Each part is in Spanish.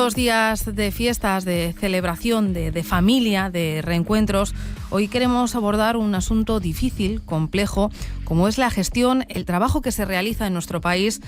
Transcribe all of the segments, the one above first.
estos días de fiestas, de celebración, de familia, de reencuentros, hoy queremos abordar un asunto difícil, complejo, como es la gestión, el trabajo que se realiza en nuestro país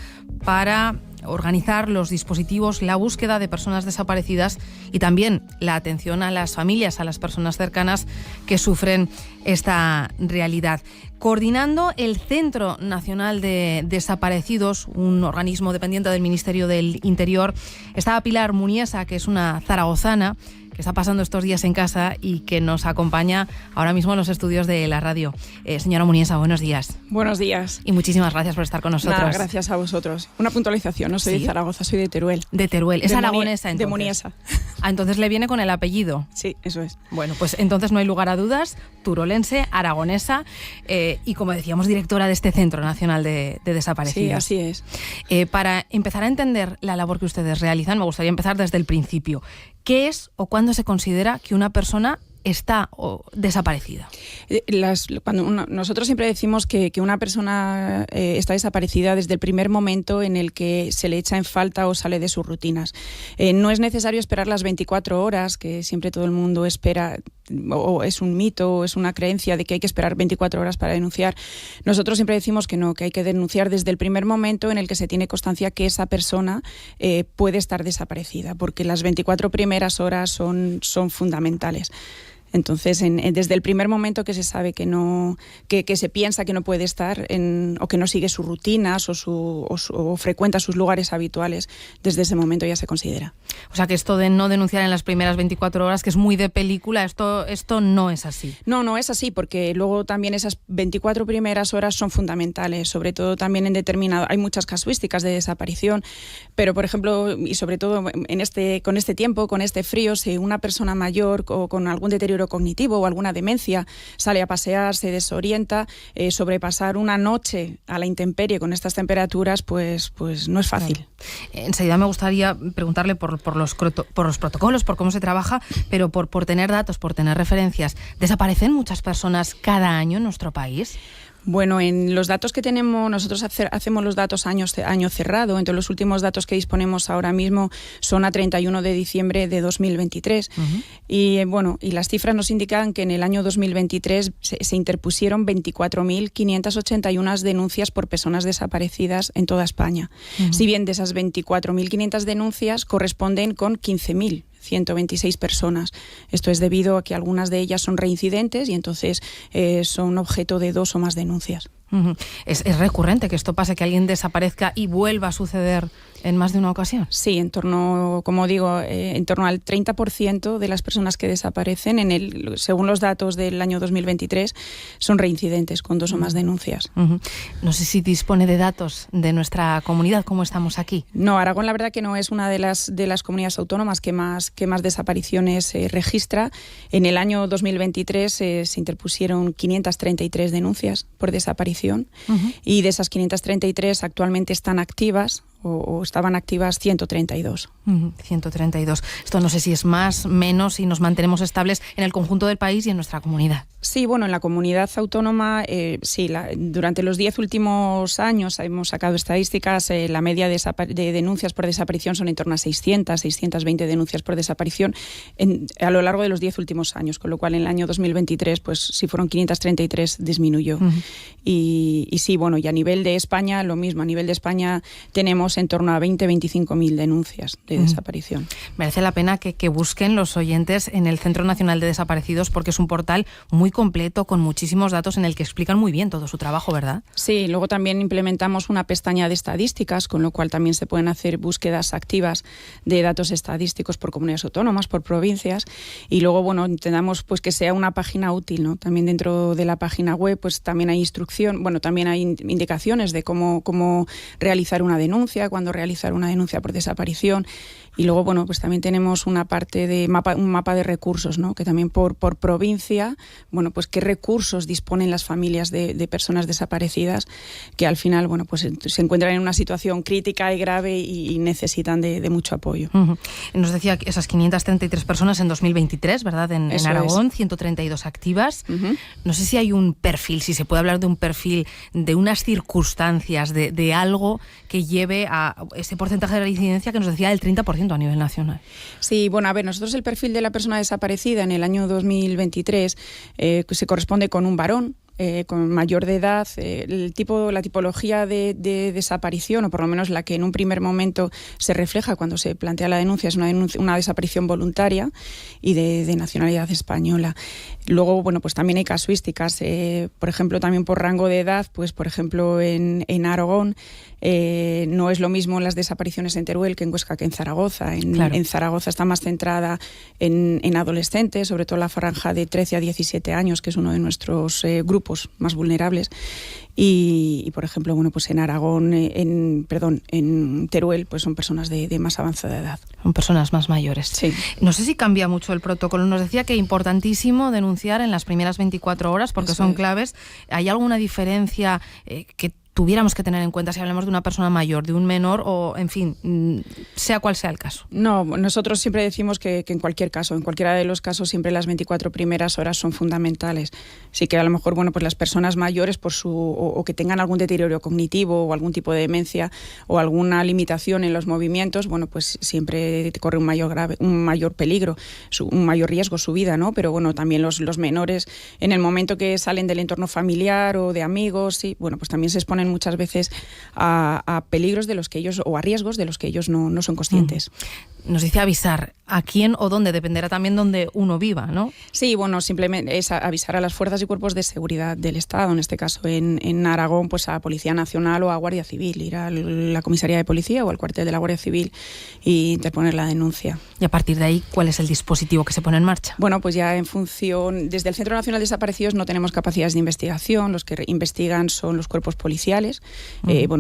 para organizar los dispositivos, la búsqueda de personas desaparecidas y también la atención a las familias, a las personas cercanas que sufren esta realidad. Coordinando el Centro Nacional de Desaparecidos, un organismo dependiente del Ministerio del Interior, está Pilar Muniesa, que es una zaragozana que está pasando estos días en casa y que nos acompaña ahora mismo en los estudios de la radio. Señora Muniesa, buenos días. Buenos días. Y muchísimas gracias por estar con nosotros. Nada, gracias a vosotros. Una puntualización, no soy de Zaragoza, soy de Teruel. De Teruel, es aragonesa entonces. De Muniesa. Ah, entonces le viene con el apellido. Sí, eso es. Bueno, pues entonces no hay lugar a dudas, turolense, aragonesa y, como decíamos, directora de este Centro Nacional de Desaparecidos. Sí, así es. Para empezar a entender la labor que ustedes realizan, me gustaría empezar desde el principio. ¿Qué es o cuándo se considera que una persona está desaparecida? Nosotros siempre decimos que una persona está desaparecida desde el primer momento en el que se le echa en falta o sale de sus rutinas. No es necesario esperar las 24 horas, que siempre todo el mundo espera, o es un mito, o es una creencia de que hay que esperar 24 horas para denunciar. Nosotros siempre decimos que no, que hay que denunciar desde el primer momento en el que se tiene constancia que esa persona puede estar desaparecida, porque las 24 primeras horas son fundamentales. Entonces, desde el primer momento que se sabe que se piensa que no puede estar o que no sigue sus rutinas o frecuenta sus lugares habituales, desde ese momento ya se considera. O sea, que esto de no denunciar en las primeras 24 horas, que es muy de película, esto no es así. No es así, porque luego también esas 24 primeras horas son fundamentales, sobre todo también hay muchas casuísticas de desaparición, pero por ejemplo, y sobre todo con este tiempo, con este frío, si una persona mayor o con algún deterioro cognitivo o alguna demencia sale a pasear, se desorienta, sobrepasar una noche a la intemperie con estas temperaturas, pues no es fácil. Claro. Enseguida me gustaría preguntarle por los protocolos, por cómo se trabaja, pero por tener datos, por tener referencias. ¿Desaparecen muchas personas cada año en nuestro país? Bueno, en los datos que tenemos, nosotros hacemos los datos año cerrado, entonces los últimos datos que disponemos ahora mismo son a 31 de diciembre de 2023. Uh-huh. Y las cifras nos indican que en el año 2023 se interpusieron 24.581 denuncias por personas desaparecidas en toda España. Uh-huh. Si bien de esas 24.500 denuncias corresponden con 15.126 personas. Esto es debido a que algunas de ellas son reincidentes y entonces son objeto de 2 o más denuncias. Uh-huh. ¿Es recurrente que esto pase, que alguien desaparezca y vuelva a suceder en más de una ocasión? Sí, en torno al 30% de las personas que desaparecen, según los datos del año 2023, son reincidentes con 2 o más denuncias. Uh-huh. No sé si dispone de datos de nuestra comunidad, ¿cómo estamos aquí? No, Aragón la verdad que no es una de las comunidades autónomas que más desapariciones registra. En el año 2023 se interpusieron 533 denuncias por desaparición. Uh-huh. Y de esas 533 actualmente están activas o estaban activas 132. 132. Esto no sé si es más, menos, si nos mantenemos estables en el conjunto del país y en nuestra comunidad. Sí, en la comunidad autónoma, durante los 10 últimos años hemos sacado estadísticas, la media de denuncias por desaparición son en torno a 620 denuncias por desaparición a lo largo de los 10 últimos años, con lo cual en el año 2023, pues si fueron 533, disminuyó. Uh-huh. Y sí, y a nivel de España, lo mismo, a nivel de España tenemos en torno a 20-25.000 denuncias de desaparición. Merece la pena que busquen los oyentes en el Centro Nacional de Desaparecidos, porque es un portal muy completo, con muchísimos datos en el que explican muy bien todo su trabajo, ¿verdad? Sí, luego también implementamos una pestaña de estadísticas, con lo cual también se pueden hacer búsquedas activas de datos estadísticos por comunidades autónomas, por provincias, y luego, intentamos pues que sea una página útil, ¿no? También dentro de la página web pues también hay instrucción, también hay indicaciones de cómo realizar una denuncia, cuándo realizar una denuncia por desaparición. Y luego, pues también tenemos una parte de un mapa de recursos, ¿no? Que también por provincia, pues qué recursos disponen las familias de personas desaparecidas que al final, pues se encuentran en una situación crítica y grave y necesitan de mucho apoyo. Uh-huh. Nos decía que esas 533 personas en 2023, ¿verdad? En Aragón, 132 activas. Uh-huh. No sé si hay un perfil, si se puede hablar de un perfil, de unas circunstancias, de algo que lleve a ese porcentaje de reincidencia que nos decía del 30%. a nivel nacional. Sí, bueno, a ver, nosotros el perfil de la persona desaparecida en el año 2023 se corresponde con un varón, con mayor de edad. La tipología de desaparición, o por lo menos la que en un primer momento se refleja cuando se plantea la denuncia, es una desaparición voluntaria y de nacionalidad española. Luego, bueno, pues también hay casuísticas, por ejemplo, también por rango de edad, pues por ejemplo en Aragón no es lo mismo las desapariciones en Teruel que en Huesca que en Zaragoza. En Zaragoza está más centrada en adolescentes, sobre todo la franja de 13 a 17 años, que es uno de nuestros grupos más vulnerables. Y por ejemplo, bueno, pues en Aragón, en Teruel, pues son personas de más avanzada edad. Son personas más mayores. Sí. No sé si cambia mucho el protocolo. Nos decía que es importantísimo denunciar en las primeras 24 horas porque son claves. ¿Hay alguna diferencia que tuviéramos que tener en cuenta si hablamos de una persona mayor, de un menor o, en fin, sea cual sea el caso? No, nosotros siempre decimos que en cualquier caso, en cualquiera de los casos, siempre las 24 primeras horas son fundamentales. Sí que a lo mejor, bueno, pues las personas mayores o que tengan algún deterioro cognitivo o algún tipo de demencia o alguna limitación en los movimientos, bueno, pues siempre corre un mayor peligro, un mayor riesgo su vida, ¿no? Pero bueno, también los menores, en el momento que salen del entorno familiar o de amigos, sí, bueno, pues también se exponen muchas veces a peligros de los que ellos, o a riesgos de los que ellos no son conscientes. Nos dice avisar a quién o dónde, dependerá también dónde uno viva, ¿no? Sí, bueno, simplemente es avisar a las fuerzas y cuerpos de seguridad del Estado, en este caso en Aragón, pues a Policía Nacional o a Guardia Civil, ir a la comisaría de policía o al cuartel de la Guardia Civil e interponer la denuncia. Y a partir de ahí, ¿cuál es el dispositivo que se pone en marcha? Bueno, pues ya en función, desde el Centro Nacional de Desaparecidos no tenemos capacidades de investigación, los que investigan son los cuerpos policiales,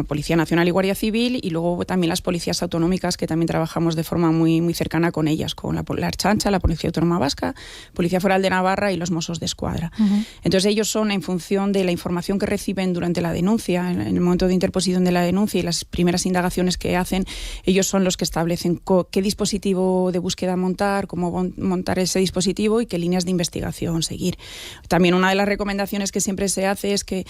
Policía Nacional y Guardia Civil, y luego también las policías autonómicas, que también trabajamos de forma muy, muy cercana con ellas, con la Ertzaintza, la Policía Autónoma Vasca, Policía Foral de Navarra y los Mossos de Escuadra. Entonces ellos son, en función de la información que reciben durante la denuncia, en el momento de interposición de la denuncia y las primeras indagaciones que hacen, ellos son los que establecen qué dispositivo de búsqueda montar, cómo montar ese dispositivo y qué líneas de investigación seguir. También una de las recomendaciones que siempre se hace es que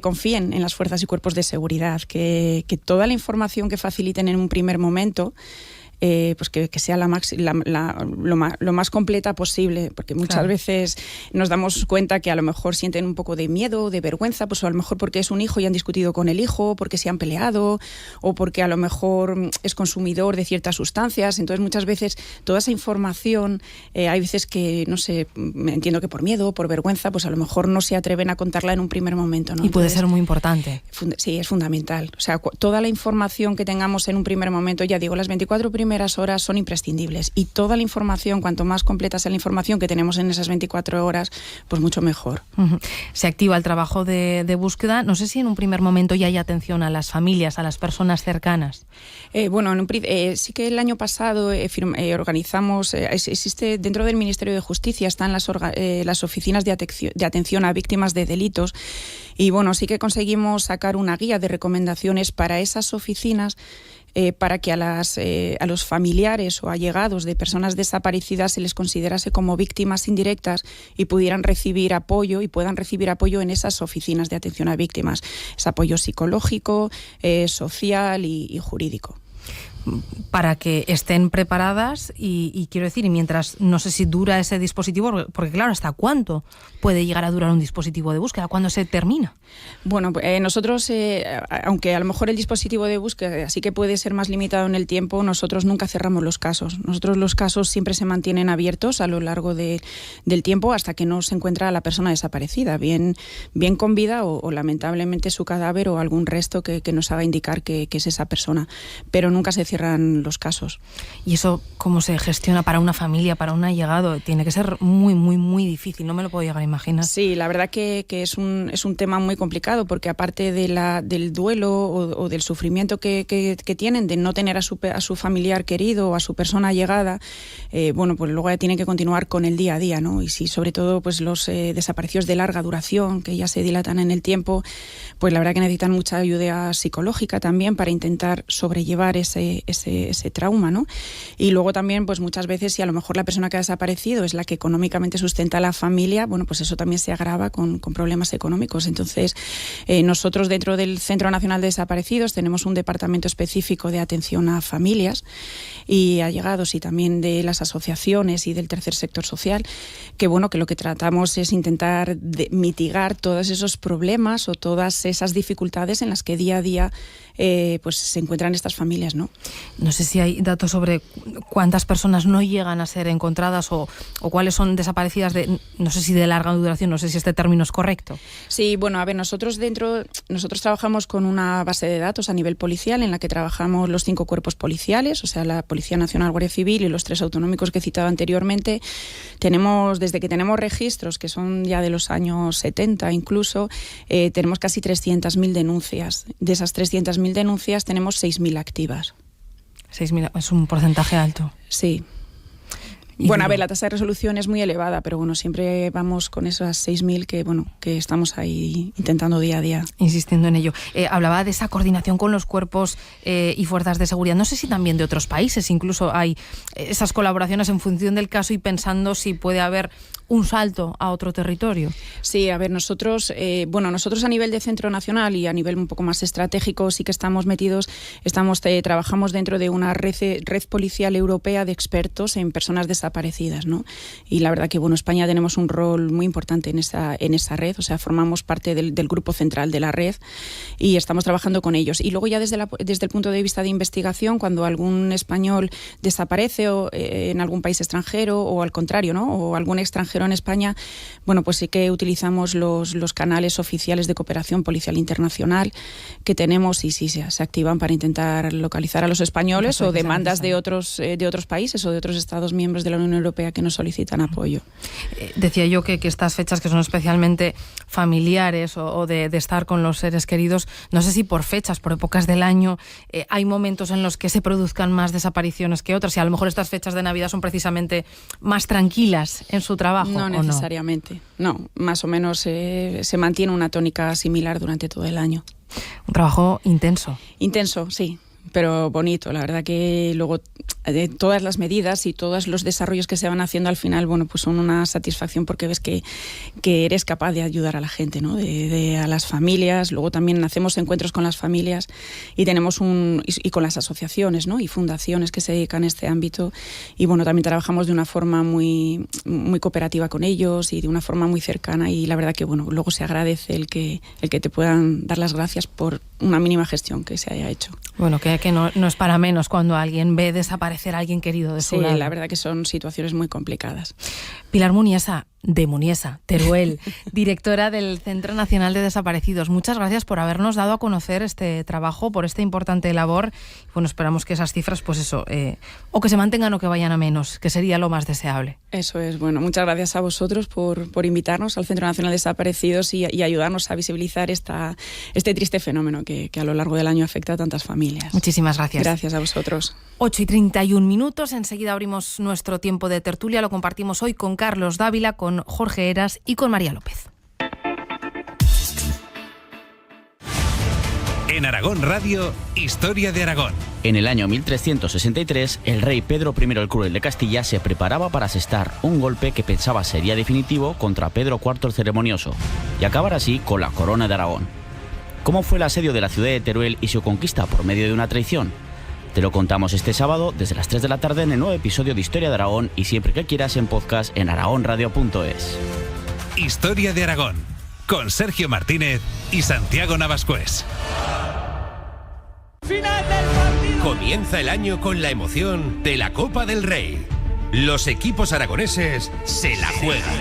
confíen en las fuerzas y cuerpos de seguridad, que toda la información que faciliten en un primer momento pues que sea lo más completa posible, porque muchas veces nos damos cuenta que a lo mejor sienten un poco de miedo, de vergüenza, pues a lo mejor porque es un hijo y han discutido con el hijo, porque se han peleado, o porque a lo mejor es consumidor de ciertas sustancias. Entonces muchas veces toda esa información, hay veces que, no sé, entiendo que por miedo, por vergüenza, pues a lo mejor no se atreven a contarla en un primer momento, ¿no? Y puede ser muy importante. Sí, es fundamental. O sea, toda la información que tengamos en un primer momento, ya digo, las 24 primeras horas son imprescindibles, y toda la información, cuanto más completa sea la información que tenemos en esas 24 horas, pues mucho mejor. Se activa el trabajo de búsqueda. No sé si en un primer momento ya hay atención a las familias, a las personas cercanas. Sí que el año pasado organizamos, existe dentro del Ministerio de Justicia, están las oficinas de atención a víctimas de delitos, y bueno, sí que conseguimos sacar una guía de recomendaciones para esas oficinas, para que a los familiares o allegados de personas desaparecidas se les considerase como víctimas indirectas y puedan recibir apoyo en esas oficinas de atención a víctimas. Es apoyo psicológico, social y jurídico. Para que estén preparadas y quiero decir, y mientras, no sé si dura ese dispositivo, porque claro, ¿hasta cuánto puede llegar a durar un dispositivo de búsqueda? ¿Cuándo se termina? Bueno, nosotros, aunque a lo mejor el dispositivo de búsqueda sí que puede ser más limitado en el tiempo, nosotros nunca cerramos los casos. Nosotros los casos siempre se mantienen abiertos a lo largo del tiempo hasta que no se encuentra la persona desaparecida, bien con vida o lamentablemente su cadáver o algún resto que nos haga indicar que es esa persona. Pero nunca se cierran los casos. ¿Y eso cómo se gestiona para una familia, para un allegado? Tiene que ser muy, muy, muy difícil. No me lo puedo llegar a imaginar. Sí, la verdad que es un tema muy complicado, porque aparte del duelo o del sufrimiento que tienen de no tener a su familiar querido o a su persona allegada, pues luego ya tienen que continuar con el día a día, ¿no? Y sí, sobre todo pues los desaparecidos de larga duración, que ya se dilatan en el tiempo, pues la verdad que necesitan mucha ayuda psicológica también para intentar sobrellevar ese ese trauma, ¿no? Y luego también, pues muchas veces, si a lo mejor la persona que ha desaparecido es la que económicamente sustenta a la familia, bueno, pues eso también se agrava con problemas económicos. Entonces, nosotros dentro del Centro Nacional de Desaparecidos tenemos un departamento específico de atención a familias y allegados, y también de las asociaciones y del tercer sector social, que bueno, que lo que tratamos es intentar mitigar todos esos problemas o todas esas dificultades en las que día a día pues se encuentran estas familias, ¿no? No sé si hay datos sobre cuántas personas no llegan a ser encontradas o cuáles son desaparecidas no sé si de larga duración, no sé si este término es correcto. Sí, bueno, a ver, nosotros trabajamos con una base de datos a nivel policial en la que trabajamos los 5 cuerpos policiales, o sea, la Policía Nacional, Guardia Civil y los 3 autonómicos que he citado anteriormente. Desde que tenemos registros, que son ya de los años 70 incluso, tenemos casi 300.000 denuncias. De esas 300.000 denuncias tenemos 6.000 activas. 6.000 es un porcentaje alto. Sí. Bueno, a ver, la tasa de resolución es muy elevada, pero bueno, siempre vamos con esas 6.000 que estamos ahí intentando día a día. Insistiendo en ello. Hablaba de esa coordinación con los cuerpos y fuerzas de seguridad. No sé si también de otros países incluso hay esas colaboraciones en función del caso y pensando si puede haber un salto a otro territorio. Sí, a ver, nosotros a nivel de Centro Nacional y a nivel un poco más estratégico sí que estamos metidos, trabajamos dentro de una red policial europea de expertos en personas desaparecidas, ¿no? Y la verdad que, bueno, España tenemos un rol muy importante en esa red, o sea, formamos parte del grupo central de la red y estamos trabajando con ellos. Y luego ya desde el punto de vista de investigación, cuando algún español desaparece en algún país extranjero o al contrario, ¿no? O algún extranjero en España, bueno, pues sí que utilizamos los canales oficiales de cooperación policial internacional que tenemos y sí se activan para intentar localizar a los españoles o demandas de otros países o de otros Estados miembros de la Unión Europea que nos solicitan apoyo. Decía yo que estas fechas que son especialmente familiares o de estar con los seres queridos, no sé si por fechas, por épocas del año, hay momentos en los que se produzcan más desapariciones que otras y a lo mejor estas fechas de Navidad son precisamente más tranquilas en su trabajo. No necesariamente, no, más o menos se mantiene una tónica similar durante todo el año. Un trabajo intenso. Intenso, sí, pero bonito. La verdad que luego de todas las medidas y todos los desarrollos que se van haciendo al final, bueno, pues son una satisfacción porque ves que eres capaz de ayudar a la gente, ¿no? A las familias. Luego también hacemos encuentros con las familias y tenemos y con las asociaciones, ¿no? Y fundaciones que se dedican a este ámbito. Y bueno, también trabajamos de una forma muy, muy cooperativa con ellos y de una forma muy cercana. Y la verdad que, bueno, luego se agradece el que te puedan dar las gracias por una mínima gestión que se haya hecho. Bueno, que no es para menos cuando alguien ve desaparecer a alguien querido de su lado. Sí, la verdad que son situaciones muy complicadas. Pilar Muniesa, de Muniesa, Teruel, directora del Centro Nacional de Desaparecidos. Muchas gracias por habernos dado a conocer este trabajo, por esta importante labor. Bueno, esperamos que esas cifras, pues eso, o que se mantengan o que vayan a menos, que sería lo más deseable. Eso es, bueno, muchas gracias a vosotros por invitarnos al Centro Nacional de Desaparecidos y ayudarnos a visibilizar este triste fenómeno que a lo largo del año afecta a tantas familias. Muchísimas gracias. Gracias a vosotros. 8:31, enseguida abrimos nuestro tiempo de tertulia, lo compartimos hoy con Carlos Dávila, con Jorge Heras y con María López. En Aragón Radio, Historia de Aragón. En el año 1363, el rey Pedro I el Cruel de Castilla se preparaba para asestar un golpe que pensaba sería definitivo contra Pedro IV el Ceremonioso y acabar así con la corona de Aragón. ¿Cómo fue el asedio de la ciudad de Teruel y su conquista por medio de una traición? Te lo contamos este sábado desde las 3 de la tarde en el nuevo episodio de Historia de Aragón y siempre que quieras en podcast en aragonradio.es. Historia de Aragón, con Sergio Martínez y Santiago Navascués. Final del partido. Comienza el año con la emoción de la Copa del Rey. Los equipos aragoneses se la juegan.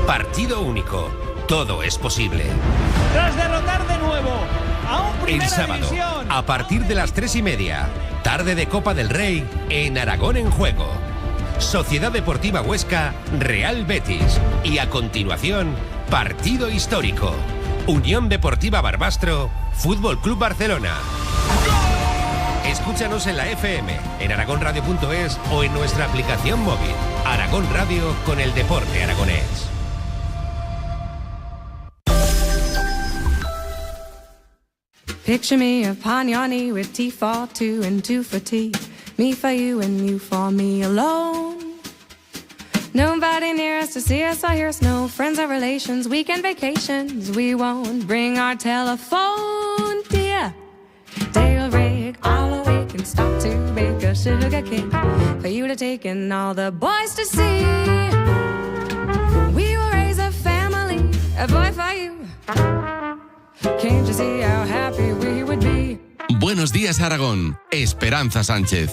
Partido único. Todo es posible. Tras derrotar de nuevo a un Primera El sábado, División. a partir de las 3:30, tarde de Copa del Rey en Aragón en Juego. Sociedad Deportiva Huesca, Real Betis. Y a continuación, partido histórico. Unión Deportiva Barbastro, Fútbol Club Barcelona. Escúchanos en la FM, en aragonradio.es o en nuestra aplicación móvil. Aragón Radio con el deporte aragonés. Picture me upon your knee with tea for two and two for tea. Me for you and you for me alone. Nobody near us to see us or hear us, no friends or relations, weekend vacations. We won't bring our telephone, dear. Dale rig, all awake and stop to bake a sugar cake for you to take and all the boys to see. We will raise a family, a boy for you. Can't you see how happy we would be? Buenos días, Aragón. Esperanza Sánchez.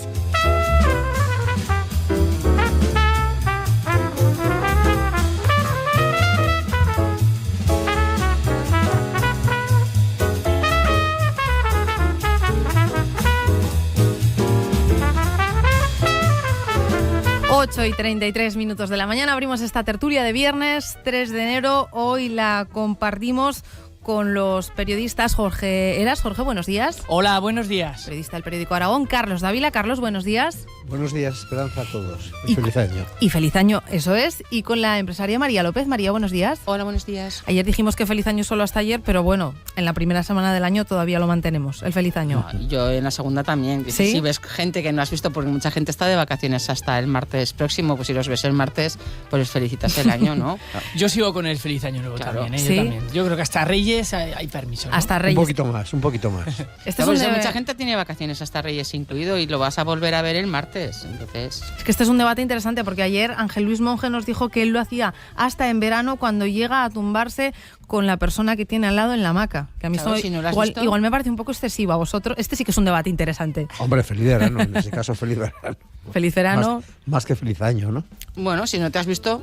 Y 33 minutos de la mañana abrimos esta tertulia de viernes 3 de enero. Hoy la compartimos con los periodistas Jorge Heras. Jorge, buenos días. Hola, buenos días. Periodista del periódico Aragón. Carlos Dávila. Carlos, buenos días. Buenos días, Esperanza a todos. Y feliz año. Y feliz año, eso es. Y con la empresaria María López. María, buenos días. Hola, buenos días. Ayer dijimos que feliz año solo hasta ayer, pero bueno, en la primera semana del año todavía lo mantenemos, el feliz año. No, yo en la segunda también. ¿Sí? Si ves gente que no has visto, porque mucha gente está de vacaciones hasta el martes próximo, pues si los ves el martes, pues les felicitas el año, ¿no? Yo sigo con el feliz año nuevo también, ¿eh? ¿Sí? Yo también. Yo creo que hasta Reyes hay permiso, ¿no? Hasta Reyes. Un poquito más. Mucha gente tiene vacaciones hasta Reyes incluido y lo vas a volver a ver el martes, entonces... Es que este es un debate interesante porque ayer Ángel Luis Monge nos dijo que él lo hacía hasta en verano cuando llega a tumbarse con la persona que tiene al lado en la hamaca. Que a mí claro, si no igual me parece un poco excesivo a vosotros. Este sí que es un debate interesante. Hombre, feliz verano, en ese caso feliz verano. Feliz verano. Más que feliz año, ¿no? Bueno, si no te has visto...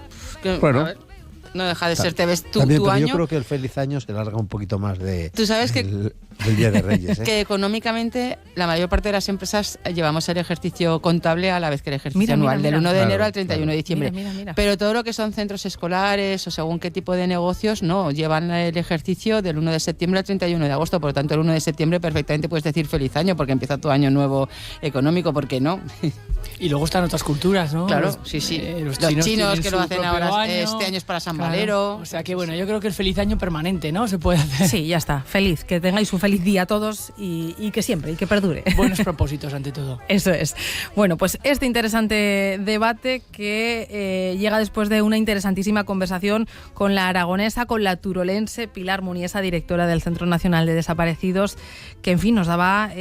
bueno... No deja de ser, te ves tu pero año. Yo creo que el feliz año se larga un poquito más de... Tú sabes que... del Día de Reyes, ¿eh? Que económicamente la mayor parte de las empresas llevamos el ejercicio contable a la vez que el ejercicio anual, del 1 de enero al 31 de diciembre. Mira. Pero todo lo que son centros escolares o según qué tipo de negocios, no, llevan el ejercicio del 1 de septiembre al 31 de agosto. Por lo tanto, el 1 de septiembre perfectamente puedes decir feliz año porque empieza tu año nuevo económico, ¿por qué no? Y luego están otras culturas, ¿no? Claro, sí. Los chinos que lo hacen ahora, este año es para San Valero. O sea que bueno, yo creo que el feliz año permanente, ¿no? Se puede hacer. Sí, ya está. Feliz. Que tengáis un feliz día a todos y que siempre, y que perdure. Buenos propósitos ante todo. Eso es. Bueno, pues este interesante debate que llega después de una interesantísima conversación con la aragonesa, con la turolense Pilar Muniesa, directora del Centro Nacional de Desaparecidos, que en fin nos daba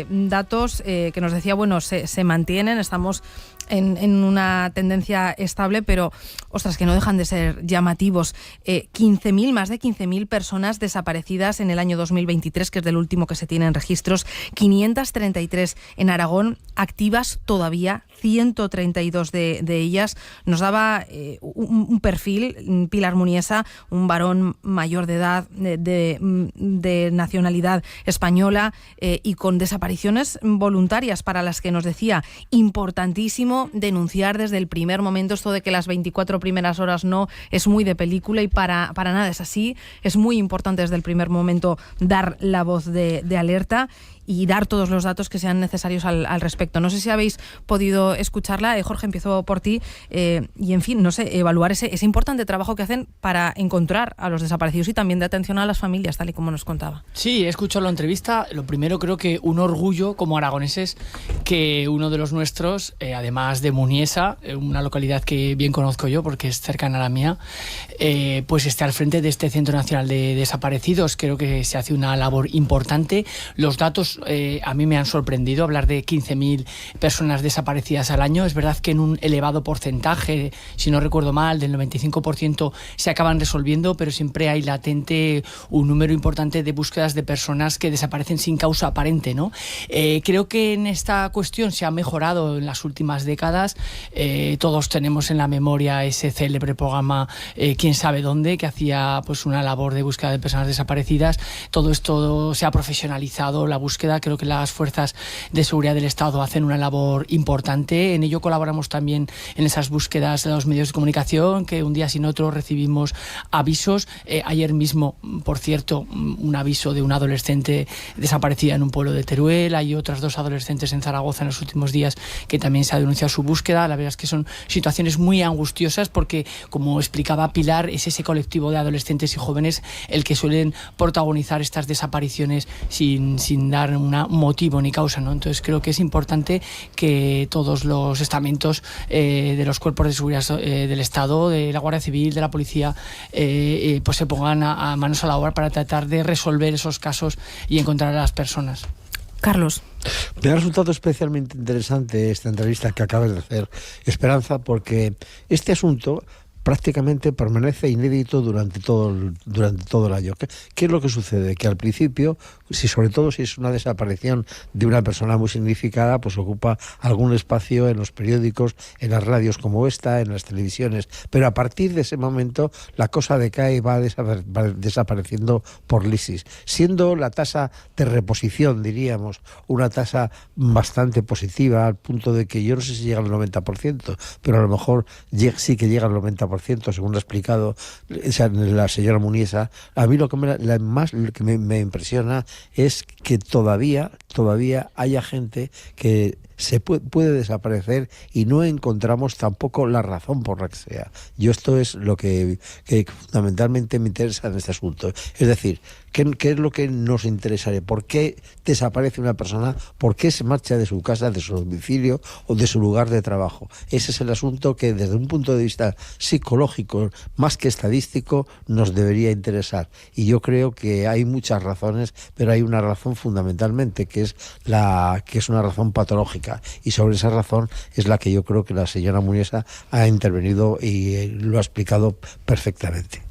datos que nos decía, bueno, se mantienen, estamos en una tendencia estable, pero ostras, que no dejan de ser llamativos. 15.000, más de 15.000 personas desaparecidas en el año 2023, que es del último que se tiene en registros, 533 en Aragón, activas todavía 132 de ellas. Nos daba un perfil, Pilar Muniesa, un varón mayor de edad, de nacionalidad española y con desapariciones voluntarias, para las que nos decía importantísimo denunciar desde el primer momento. Esto de que las 24 primeras horas no es muy de película y para nada es así. Es muy importante desde el primer momento dar la voz de alerta y dar todos los datos que sean necesarios al respecto. No sé si habéis podido escucharla. Jorge, empiezo por ti. Y en fin, no sé, evaluar ese importante trabajo que hacen para encontrar a los desaparecidos y también de atención a las familias, tal y como nos contaba. Sí, he escuchado la entrevista. Lo primero, creo que un orgullo como aragoneses que uno de los nuestros, además de Muniesa, una localidad que bien conozco yo porque es cercana a la mía, pues esté al frente de este Centro Nacional de Desaparecidos. Creo que se hace una labor importante. Los datos a mí me han sorprendido, hablar de 15.000 personas desaparecidas al año. Es verdad que en un elevado porcentaje, si no recuerdo mal, del 95% se acaban resolviendo, pero siempre hay latente un número importante de búsquedas de personas que desaparecen sin causa aparente, ¿no? Creo que en esta cuestión se ha mejorado en las últimas décadas. Todos tenemos en la memoria ese célebre programa Quién sabe dónde, que hacía pues una labor de búsqueda de personas desaparecidas. Todo esto se ha profesionalizado, la búsqueda. Creo que las fuerzas de seguridad del Estado hacen una labor importante. En ello colaboramos también en esas búsquedas de los medios de comunicación, que un día sin otro recibimos avisos. Ayer mismo, por cierto, un aviso de una adolescente desaparecida en un pueblo de Teruel. Hay otras 2 adolescentes en Zaragoza en los últimos días que también se ha denunciado inicia su búsqueda. La verdad es que son situaciones muy angustiosas porque, como explicaba Pilar, es ese colectivo de adolescentes y jóvenes el que suelen protagonizar estas desapariciones sin dar un motivo ni causa, ¿no? Entonces creo que es importante que todos los estamentos de los cuerpos de seguridad del Estado, de la Guardia Civil, de la Policía, pues se pongan a manos a la obra para tratar de resolver esos casos y encontrar a las personas. Carlos. Me ha resultado especialmente interesante esta entrevista que acabas de hacer, Esperanza, porque este asunto prácticamente permanece inédito durante todo el año. ¿Qué es lo que sucede? Que al principio, sobre todo si es una desaparición de una persona muy significada, pues ocupa algún espacio en los periódicos, en las radios como esta, en las televisiones, pero a partir de ese momento la cosa decae y va desapareciendo por lisis, siendo la tasa de reposición, diríamos, una tasa bastante positiva, al punto de que yo no sé si llega al 90%, pero a lo mejor sí que llega al 90%, según lo ha explicado la señora Muniesa. A mí lo que me impresiona es que todavía haya gente que se puede desaparecer y no encontramos tampoco la razón por la que sea. Yo esto es lo que fundamentalmente me interesa en este asunto. Es decir, ¿qué es lo que nos interesaría? ¿Por qué desaparece una persona? ¿Por qué se marcha de su casa, de su domicilio o de su lugar de trabajo? Ese es el asunto que desde un punto de vista psicológico, más que estadístico, nos debería interesar. Y yo creo que hay muchas razones, pero hay una razón fundamentalmente que es una razón patológica. Y sobre esa razón es la que yo creo que la señora Muniesa ha intervenido y lo ha explicado perfectamente.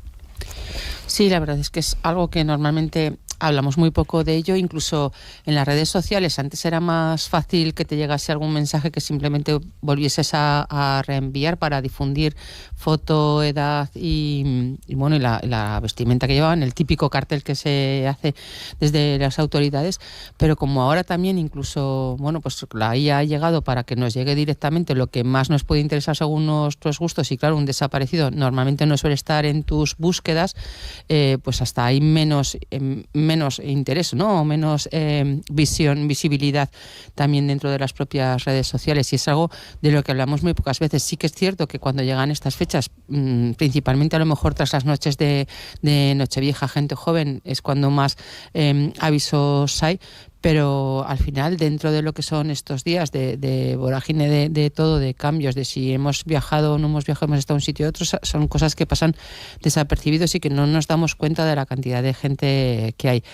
Sí, la verdad es que es algo que normalmente hablamos muy poco de ello, incluso en las redes sociales. Antes era más fácil que te llegase algún mensaje que simplemente volvieses a reenviar para difundir foto, edad y la vestimenta que llevaban, el típico cartel que se hace desde las autoridades. Pero como ahora también incluso, pues la IA ha llegado para que nos llegue directamente lo que más nos puede interesar según nuestros gustos, y claro, un desaparecido normalmente no suele estar en tus búsquedas, pues hasta hay menos interés, ¿no? O menos visibilidad también dentro de las propias redes sociales, y es algo de lo que hablamos muy pocas veces. Sí que es cierto que cuando llegan estas fechas, principalmente a lo mejor tras las noches de Nochevieja, gente joven, es cuando más avisos hay, pero al final, dentro de lo que son estos días de vorágine de todo, de cambios, de si hemos viajado o no hemos viajado, hemos estado en un sitio u otro, son cosas que pasan desapercibidos y que no nos damos cuenta de la cantidad de gente que hay.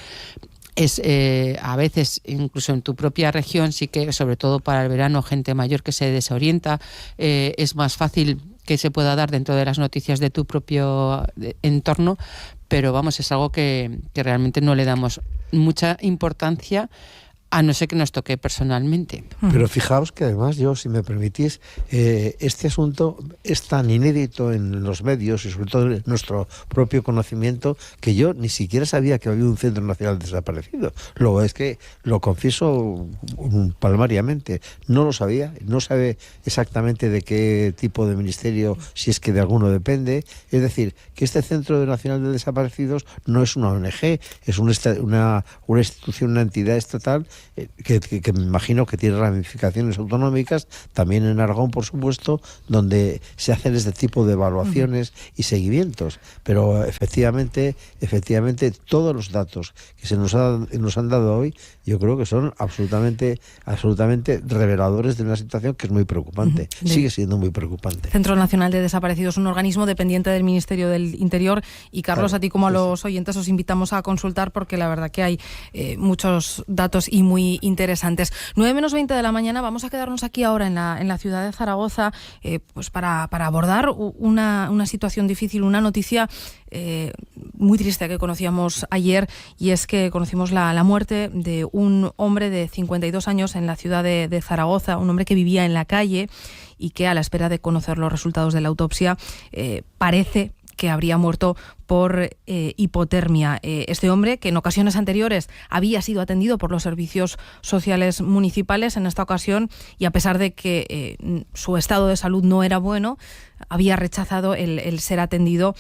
A veces, incluso en tu propia región, sí que, sobre todo para el verano, gente mayor que se desorienta, es más fácil que se pueda dar dentro de las noticias de tu propio entorno, pero vamos, es algo que realmente no le damos mucha importancia, a no ser que nos toque personalmente. Pero fijaos que además, yo, si me permitís, este asunto es tan inédito en los medios y sobre todo en nuestro propio conocimiento, que yo ni siquiera sabía que había un Centro Nacional de Desaparecidos. Es que lo confieso palmariamente, no lo sabía, no sabe exactamente de qué tipo de ministerio, si es que de alguno depende. Es decir, que este Centro Nacional de Desaparecidos no es una ONG, es una institución, una entidad estatal que me imagino que tiene ramificaciones autonómicas, también en Aragón, por supuesto, donde se hacen este tipo de evaluaciones y seguimientos. Pero efectivamente todos los datos que se nos han dado hoy, yo creo que son absolutamente reveladores de una situación que es muy preocupante. Sigue siendo muy preocupante. Centro Nacional de Desaparecidos, un organismo dependiente del Ministerio del Interior, y Carlos, claro, a ti como a los oyentes os invitamos a consultar, porque la verdad que hay muchos datos y muy interesantes. 9:20 de la mañana, vamos a quedarnos aquí ahora en la ciudad de Zaragoza, pues para abordar una situación difícil, una noticia muy triste que conocíamos ayer, y es que conocimos la muerte de un hombre de 52 años en la ciudad de Zaragoza, un hombre que vivía en la calle y que, a la espera de conocer los resultados de la autopsia, parece que habría muerto por hipotermia. Este hombre, que en ocasiones anteriores había sido atendido por los servicios sociales municipales, en esta ocasión, y a pesar de que su estado de salud no era bueno, había rechazado el ser atendido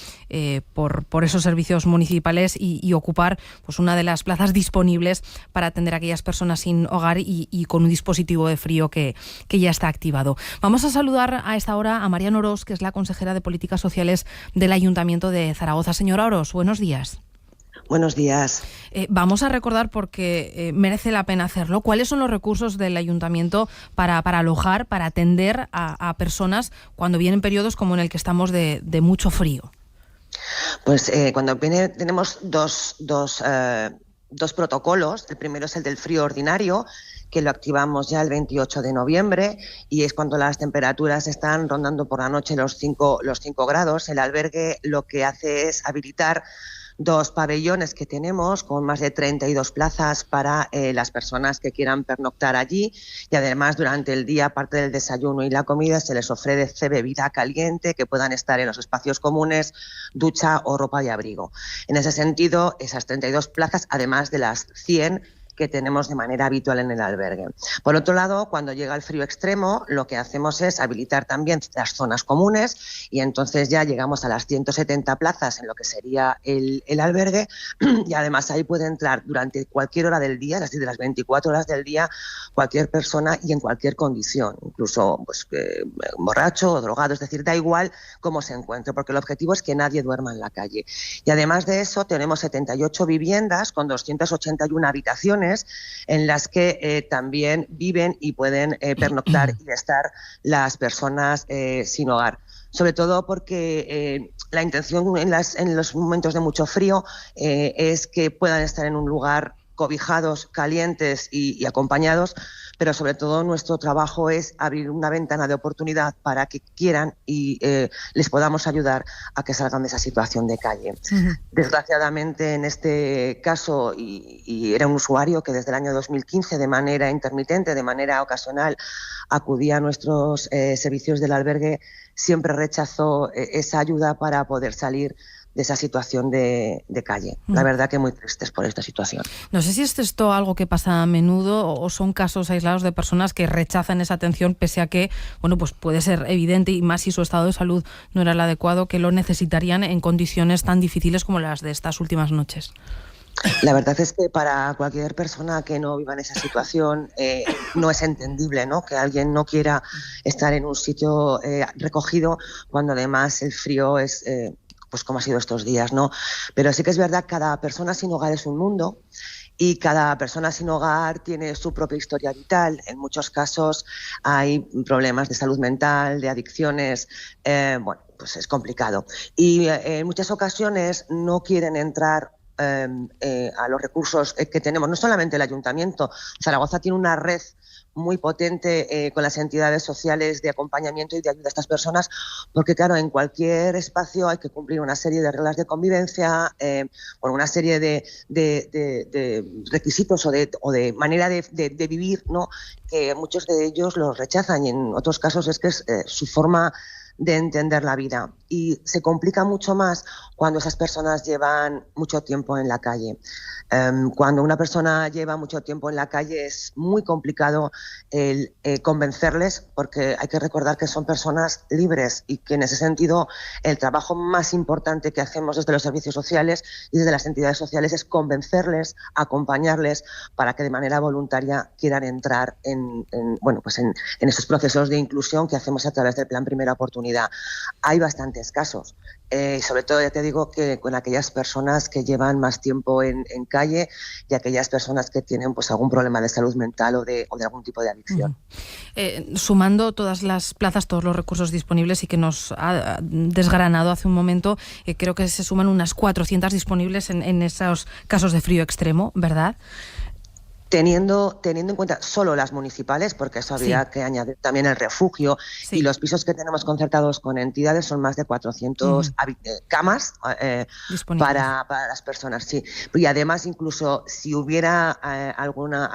por esos servicios municipales y ocupar pues una de las plazas disponibles para atender a aquellas personas sin hogar y con un dispositivo de frío que ya está activado. Vamos a saludar a esta hora a Mariano Orós, que es la consejera de Políticas Sociales del Ayuntamiento de Zaragoza. Señora Orós, buenos días. Buenos días. Vamos a recordar, porque merece la pena hacerlo, cuáles son los recursos del Ayuntamiento para alojar, para atender a personas cuando vienen periodos como en el que estamos de mucho frío. Pues cuando viene tenemos dos protocolos. El primero es el del frío ordinario, que lo activamos ya el 28 de noviembre y es cuando las temperaturas están rondando por la noche los 5 grados. El albergue lo que hace es habilitar 2 pabellones que tenemos con más de 32 plazas para las personas que quieran pernoctar allí, y además durante el día, aparte del desayuno y la comida, se les ofrece bebida caliente, que puedan estar en los espacios comunes, ducha o ropa de abrigo. En ese sentido, esas 32 plazas, además de las 100 que tenemos de manera habitual en el albergue. Por otro lado, cuando llega el frío extremo, lo que hacemos es habilitar también las zonas comunes y entonces ya llegamos a las 170 plazas en lo que sería el albergue, y además ahí puede entrar durante cualquier hora del día, es decir, de las 24 horas del día, cualquier persona y en cualquier condición, incluso pues, borracho o drogado, es decir, da igual cómo se encuentre, porque el objetivo es que nadie duerma en la calle. Y además de eso, tenemos 78 viviendas con 281 habitaciones en las que también viven y pueden pernoctar y estar las personas sin hogar. Sobre todo porque la intención en los momentos de mucho frío es que puedan estar en un lugar cobijados, calientes y acompañados, pero sobre todo nuestro trabajo es abrir una ventana de oportunidad para que quieran y les podamos ayudar a que salgan de esa situación de calle. Uh-huh. Desgraciadamente, en este caso, y era un usuario que desde el año 2015, de manera intermitente, de manera ocasional, acudía a nuestros servicios del albergue, siempre rechazó esa ayuda para poder salir de esa situación de calle. La verdad que muy tristes por esta situación. No sé si es esto algo que pasa a menudo o son casos aislados de personas que rechazan esa atención pese a que, bueno, pues puede ser evidente, y más si su estado de salud no era el adecuado, que lo necesitarían en condiciones tan difíciles como las de estas últimas noches. La verdad es que para cualquier persona que no viva en esa situación no es entendible, ¿no?, que alguien no quiera estar en un sitio recogido cuando además el frío es pues como ha sido estos días, ¿no? Pero sí que es verdad que cada persona sin hogar es un mundo y cada persona sin hogar tiene su propia historia vital. En muchos casos hay problemas de salud mental, de adicciones, bueno, pues es complicado. Y en muchas ocasiones no quieren entrar a los recursos que tenemos, no solamente el Ayuntamiento. Zaragoza tiene una red muy potente con las entidades sociales de acompañamiento y de ayuda a estas personas, porque claro, en cualquier espacio hay que cumplir una serie de reglas de convivencia, una serie de requisitos o de manera de vivir, ¿no?, que muchos de ellos los rechazan, y en otros casos es que es su forma de entender la vida, y se complica mucho más cuando esas personas llevan mucho tiempo en la calle. Cuando una persona lleva mucho tiempo en la calle es muy complicado el convencerles, porque hay que recordar que son personas libres y que en ese sentido el trabajo más importante que hacemos desde los servicios sociales y desde las entidades sociales es convencerles, acompañarles para que de manera voluntaria quieran entrar en esos procesos de inclusión que hacemos a través del Plan Primera Oportunidad. Hay bastantes casos, sobre todo ya te digo que con aquellas personas que llevan más tiempo en calle y aquellas personas que tienen pues algún problema de salud mental o de algún tipo de adicción. Sumando todas las plazas, todos los recursos disponibles y que nos ha desgranado hace un momento, creo que se suman unas 400 disponibles en esos casos de frío extremo, ¿verdad? Teniendo en cuenta solo las municipales, porque eso habría que añadir también el refugio, y los pisos que tenemos concertados con entidades son más de 400 camas para las personas, sí. Y además, incluso si hubiera alguna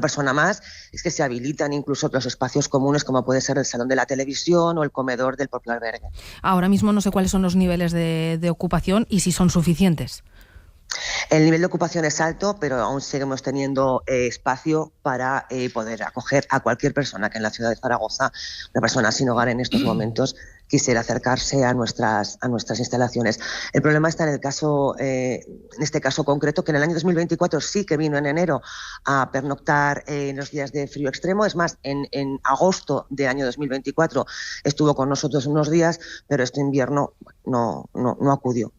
persona más, es que se habilitan incluso los espacios comunes, como puede ser el salón de la televisión o el comedor del propio albergue. Ahora mismo no sé cuáles son los niveles de ocupación y si son suficientes. El nivel de ocupación es alto, pero aún seguimos teniendo espacio para poder acoger a cualquier persona que en la ciudad de Zaragoza, una persona sin hogar en estos momentos, quisiera acercarse a nuestras instalaciones. El problema está en este caso concreto, que en el año 2024 sí que vino en enero a pernoctar en los días de frío extremo. Es más, en agosto de año 2024 estuvo con nosotros unos días, pero este invierno no acudió.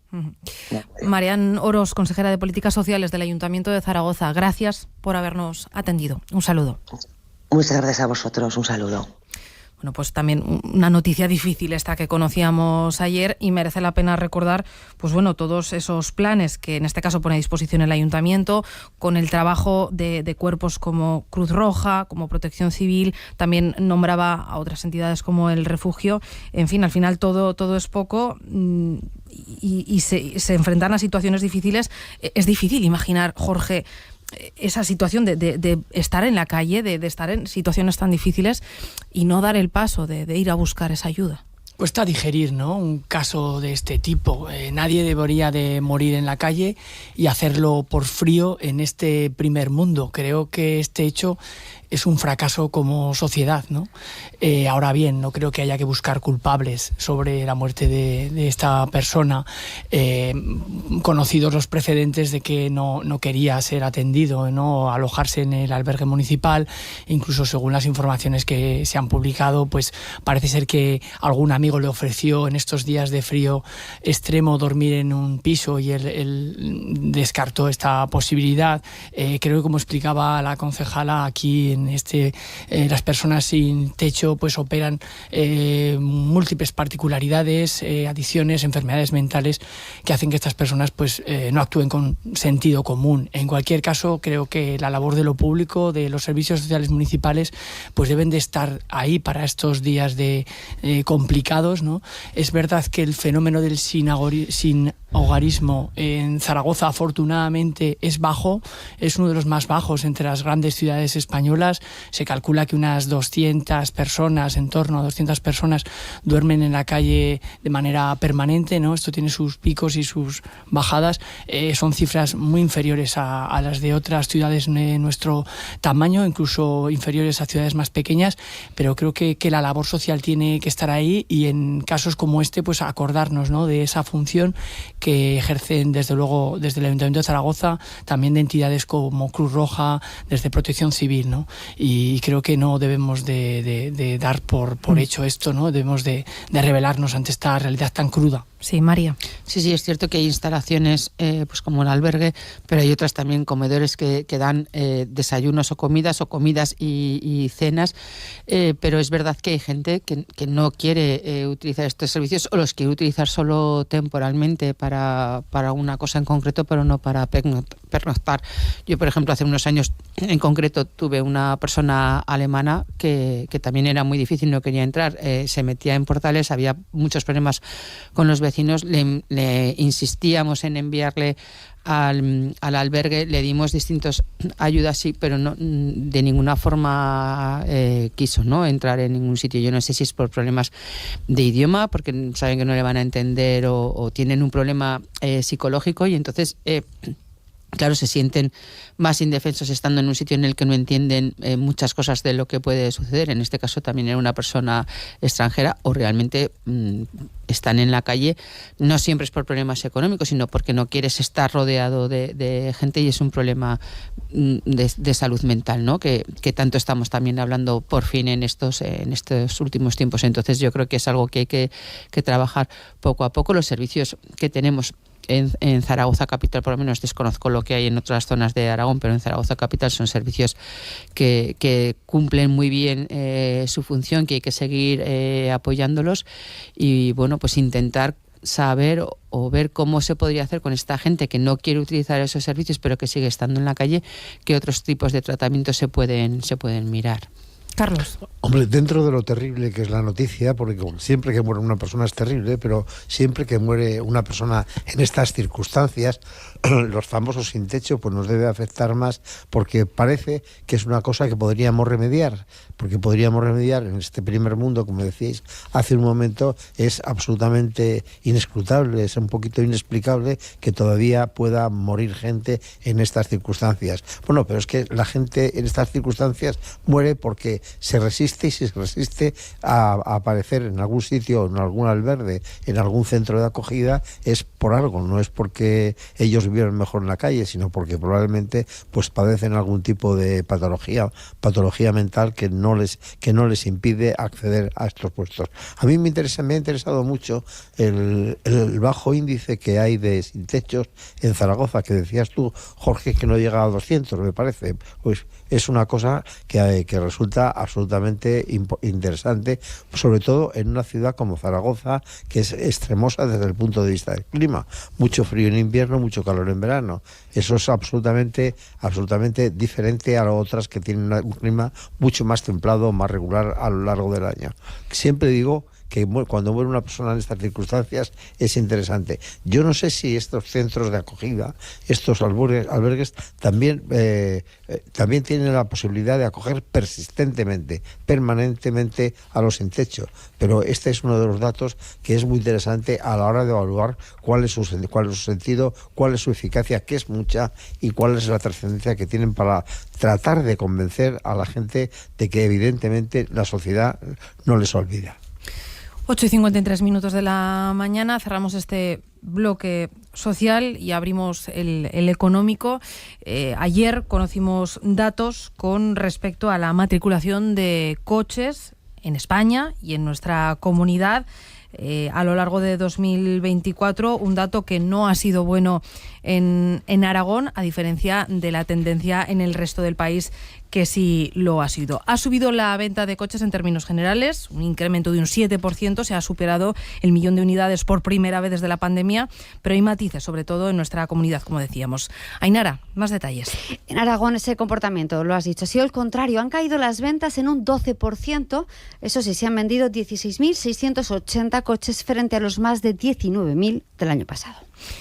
Marian Oros, consejera de Políticas Sociales del Ayuntamiento de Zaragoza, gracias por habernos atendido. Un saludo. Muchas gracias a vosotros, un saludo. Bueno, pues también una noticia difícil esta que conocíamos ayer, y merece la pena recordar, pues bueno, todos esos planes que en este caso pone a disposición el Ayuntamiento, con el trabajo de cuerpos como Cruz Roja, como Protección Civil, también nombraba a otras entidades como el Refugio. En fin, al final todo es poco, y se enfrentan a situaciones difíciles. Es difícil imaginar, Jorge, esa situación de estar en la calle, de estar en situaciones tan difíciles y no dar el paso de ir a buscar esa ayuda. Cuesta digerir, ¿no?, un caso de este tipo. Nadie debería de morir en la calle, y hacerlo por frío en este primer mundo. Creo que este hecho es un fracaso como sociedad, ¿no? Ahora bien, no creo que haya que buscar culpables sobre la muerte de esta persona. Conocidos los precedentes de que no quería ser atendido, no alojarse en el albergue municipal. Incluso según las informaciones que se han publicado, pues parece ser que algún amigo le ofreció en estos días de frío extremo dormir en un piso, y él descartó esta posibilidad. Creo que, como explicaba la concejala, aquí en las personas sin techo pues operan múltiples particularidades, adicciones, enfermedades mentales, que hacen que estas personas pues no actúen con sentido común. En cualquier caso, creo que la labor de lo público, de los servicios sociales municipales, pues deben de estar ahí para estos días complicados, ¿no? Es verdad que el fenómeno del sin hogarismo en Zaragoza, afortunadamente, es bajo, es uno de los más bajos entre las grandes ciudades españolas. Se calcula que unas 200 personas, en torno a 200 personas, duermen en la calle de manera permanente, ¿no? Esto tiene sus picos y sus bajadas. Son cifras muy inferiores a las de otras ciudades de nuestro tamaño, incluso inferiores a ciudades más pequeñas, pero creo que la labor social tiene que estar ahí, y en casos como este, pues acordarnos, ¿no?, de esa función que ejercen desde luego desde el Ayuntamiento de Zaragoza, también de entidades como Cruz Roja, desde Protección Civil, ¿no? Y creo que no debemos de dar por hecho esto, ¿no? Debemos de rebelarnos ante esta realidad tan cruda. Sí, María. Sí, es cierto que hay instalaciones pues como el albergue, pero hay otras también, comedores que dan desayunos o comidas y cenas, pero es verdad que hay gente que no quiere utilizar estos servicios, o los quiere utilizar solo temporalmente para una cosa en concreto, pero no para pernoctar. Yo, por ejemplo, hace unos años en concreto tuve una persona alemana que también era muy difícil, no quería entrar, se metía en portales, había muchos problemas con los vecinos, le insistíamos en enviarle al albergue, le dimos distintas ayudas, sí, pero no, de ninguna forma quiso, ¿no?, entrar en ningún sitio. Yo no sé si es por problemas de idioma, porque saben que no le van a entender, o tienen un problema psicológico, y entonces claro, se sienten más indefensos estando en un sitio en el que no entienden muchas cosas de lo que puede suceder. En este caso también era una persona extranjera, o realmente están en la calle, no siempre es por problemas económicos, sino porque no quieres estar rodeado de gente, y es un problema de salud mental, ¿no?, que tanto estamos también hablando por fin en estos últimos tiempos. Entonces yo creo que es algo que hay que trabajar poco a poco. Los servicios que tenemos en Zaragoza capital, por lo menos desconozco lo que hay en otras zonas de Aragón, pero en Zaragoza capital son servicios que cumplen muy bien su función, que hay que seguir apoyándolos, y bueno, pues intentar saber o ver cómo se podría hacer con esta gente que no quiere utilizar esos servicios pero que sigue estando en la calle, qué otros tipos de tratamientos se pueden mirar. Carlos. Hombre, dentro de lo terrible que es la noticia, porque siempre que muere una persona es terrible, pero siempre que muere una persona en estas circunstancias, los famosos sin techo, pues nos debe afectar más, porque parece que es una cosa que podríamos remediar, en este primer mundo, como decíais hace un momento, es absolutamente inescrutable, es un poquito inexplicable que todavía pueda morir gente en estas circunstancias. Bueno, pero es que la gente en estas circunstancias muere porque se resiste, y si se resiste a aparecer en algún sitio, en algún albergue, en algún centro de acogida, es por algo, no es porque ellos vivieron mejor en la calle, sino porque probablemente pues padecen algún tipo de patología mental que no les impide acceder a estos puestos. A mí me ha interesado mucho el bajo índice que hay de sin techos en Zaragoza, que decías tú, Jorge, que no llega a 200, me parece. Pues es una cosa que resulta absolutamente interesante, sobre todo en una ciudad como Zaragoza, que es extremosa desde el punto de vista del clima. Mucho frío en invierno, mucho calor en verano. Eso es absolutamente diferente a las otras que tienen un clima mucho más templado, más regular a lo largo del año. Siempre digo que cuando muere una persona en estas circunstancias es interesante. Yo no sé si estos centros de acogida, estos albergues también tienen la posibilidad de acoger permanentemente a los sin techo, pero este es uno de los datos que es muy interesante a la hora de evaluar cuál es su sentido, cuál es su eficacia, que es mucha, y cuál es la trascendencia que tienen para tratar de convencer a la gente de que evidentemente la sociedad no les olvida. 8:53 de la mañana, cerramos este bloque social y abrimos el económico. Ayer conocimos datos con respecto a la matriculación de coches en España y en nuestra comunidad a lo largo de 2024, un dato que no ha sido bueno en Aragón, a diferencia de la tendencia en el resto del país, que sí lo ha sido. Ha subido la venta de coches en términos generales, un incremento de un 7%, se ha superado el 1.000.000 de unidades por primera vez desde la pandemia, pero hay matices, sobre todo en nuestra comunidad, como decíamos. Ainara, más detalles. En Aragón ese comportamiento, lo has dicho, ha sido el contrario. Han caído las ventas en un 12%, eso sí, se han vendido 16.680 coches frente a los más de 19.000 del año pasado.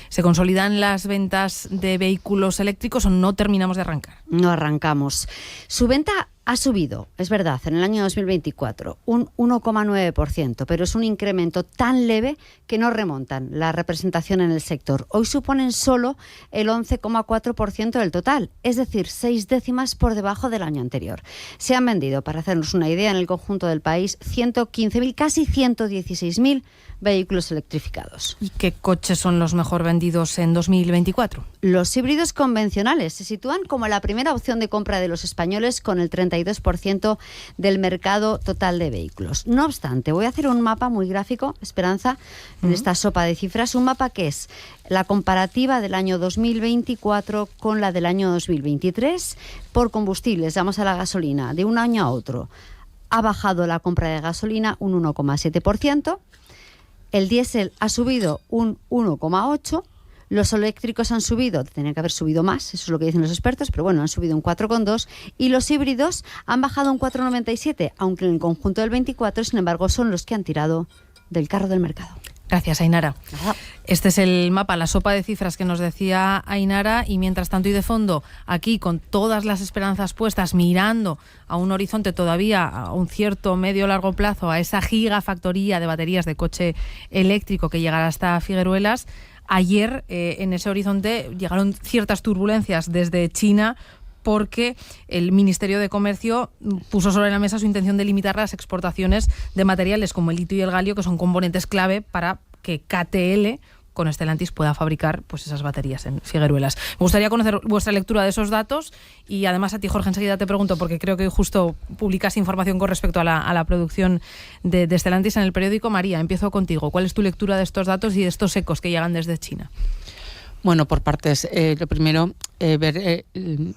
¿Se consolidan las ventas de vehículos eléctricos o no terminamos de arrancar? No arrancamos. Su venta ha subido, es verdad, en el año 2024, un 1,9%, pero es un incremento tan leve que no remontan la representación en el sector. Hoy suponen solo el 11,4% del total, es decir, 6 décimas por debajo del año anterior. Se han vendido, para hacernos una idea, en el conjunto del país 115.000, casi 116.000 vehículos electrificados. ¿Y qué coches son los mejor vendidos en 2024? Los híbridos convencionales se sitúan como la primera opción de compra de los españoles, con el 32% del mercado total de vehículos. No obstante, voy a hacer un mapa muy gráfico, Esperanza, en esta sopa de cifras, un mapa que es la comparativa del año 2024 con la del año 2023 por combustibles. Vamos a la gasolina. De un año a otro ha bajado la compra de gasolina un 1,7%. El diésel ha subido un 1,8%, los eléctricos han subido, tenían que haber subido más, eso es lo que dicen los expertos, pero bueno, han subido un 4,2%, y los híbridos han bajado un 4,97%, aunque en el conjunto del 24, sin embargo, son los que han tirado del carro del mercado. Gracias, Ainara. Este es el mapa, la sopa de cifras que nos decía Ainara, y mientras tanto y de fondo, aquí con todas las esperanzas puestas, mirando a un horizonte todavía a un cierto medio-largo plazo, a esa gigafactoría de baterías de coche eléctrico que llegará hasta Figueruelas. Ayer en ese horizonte llegaron ciertas turbulencias desde China, porque el Ministerio de Comercio puso sobre la mesa su intención de limitar las exportaciones de materiales como el litio y el galio, que son componentes clave para que KTL con Stellantis pueda fabricar pues esas baterías en Figueruelas. Me gustaría conocer vuestra lectura de esos datos, y además a ti, Jorge, enseguida te pregunto, porque creo que justo publicas información con respecto a la producción de Stellantis en el periódico. María, empiezo contigo. ¿Cuál es tu lectura de estos datos y de estos ecos que llegan desde China? Bueno, por partes. Lo primero, ver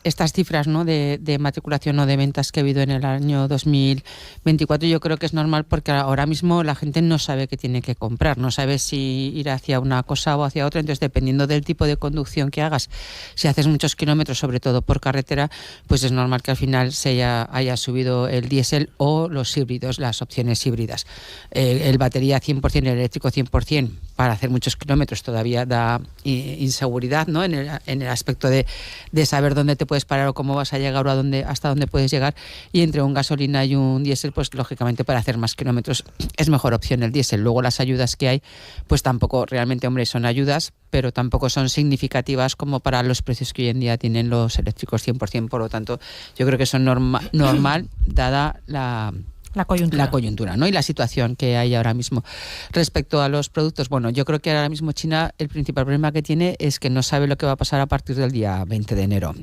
estas cifras, ¿no?, de matriculación o de ventas que ha habido en el año 2024. Yo creo que es normal porque ahora mismo la gente no sabe qué tiene que comprar, no sabe si ir hacia una cosa o hacia otra. Entonces, dependiendo del tipo de conducción que hagas, si haces muchos kilómetros, sobre todo por carretera, pues es normal que al final se haya subido el diésel o los híbridos, las opciones híbridas. El batería 100%, el eléctrico 100%, para hacer muchos kilómetros todavía da inseguridad, ¿no?, en el aspecto de saber dónde te puedes parar o cómo vas a llegar o hasta dónde puedes llegar. Y entre un gasolina y un diésel, pues lógicamente para hacer más kilómetros es mejor opción el diésel. Luego las ayudas que hay, pues tampoco realmente, hombre, son ayudas, pero tampoco son significativas como para los precios que hoy en día tienen los eléctricos 100%. Por lo tanto, yo creo que son normal dada la coyuntura, ¿no?, y la situación que hay ahora mismo. Respecto a los productos, bueno, yo creo que ahora mismo China el principal problema que tiene es que no sabe lo que va a pasar a partir del día 20 de enero.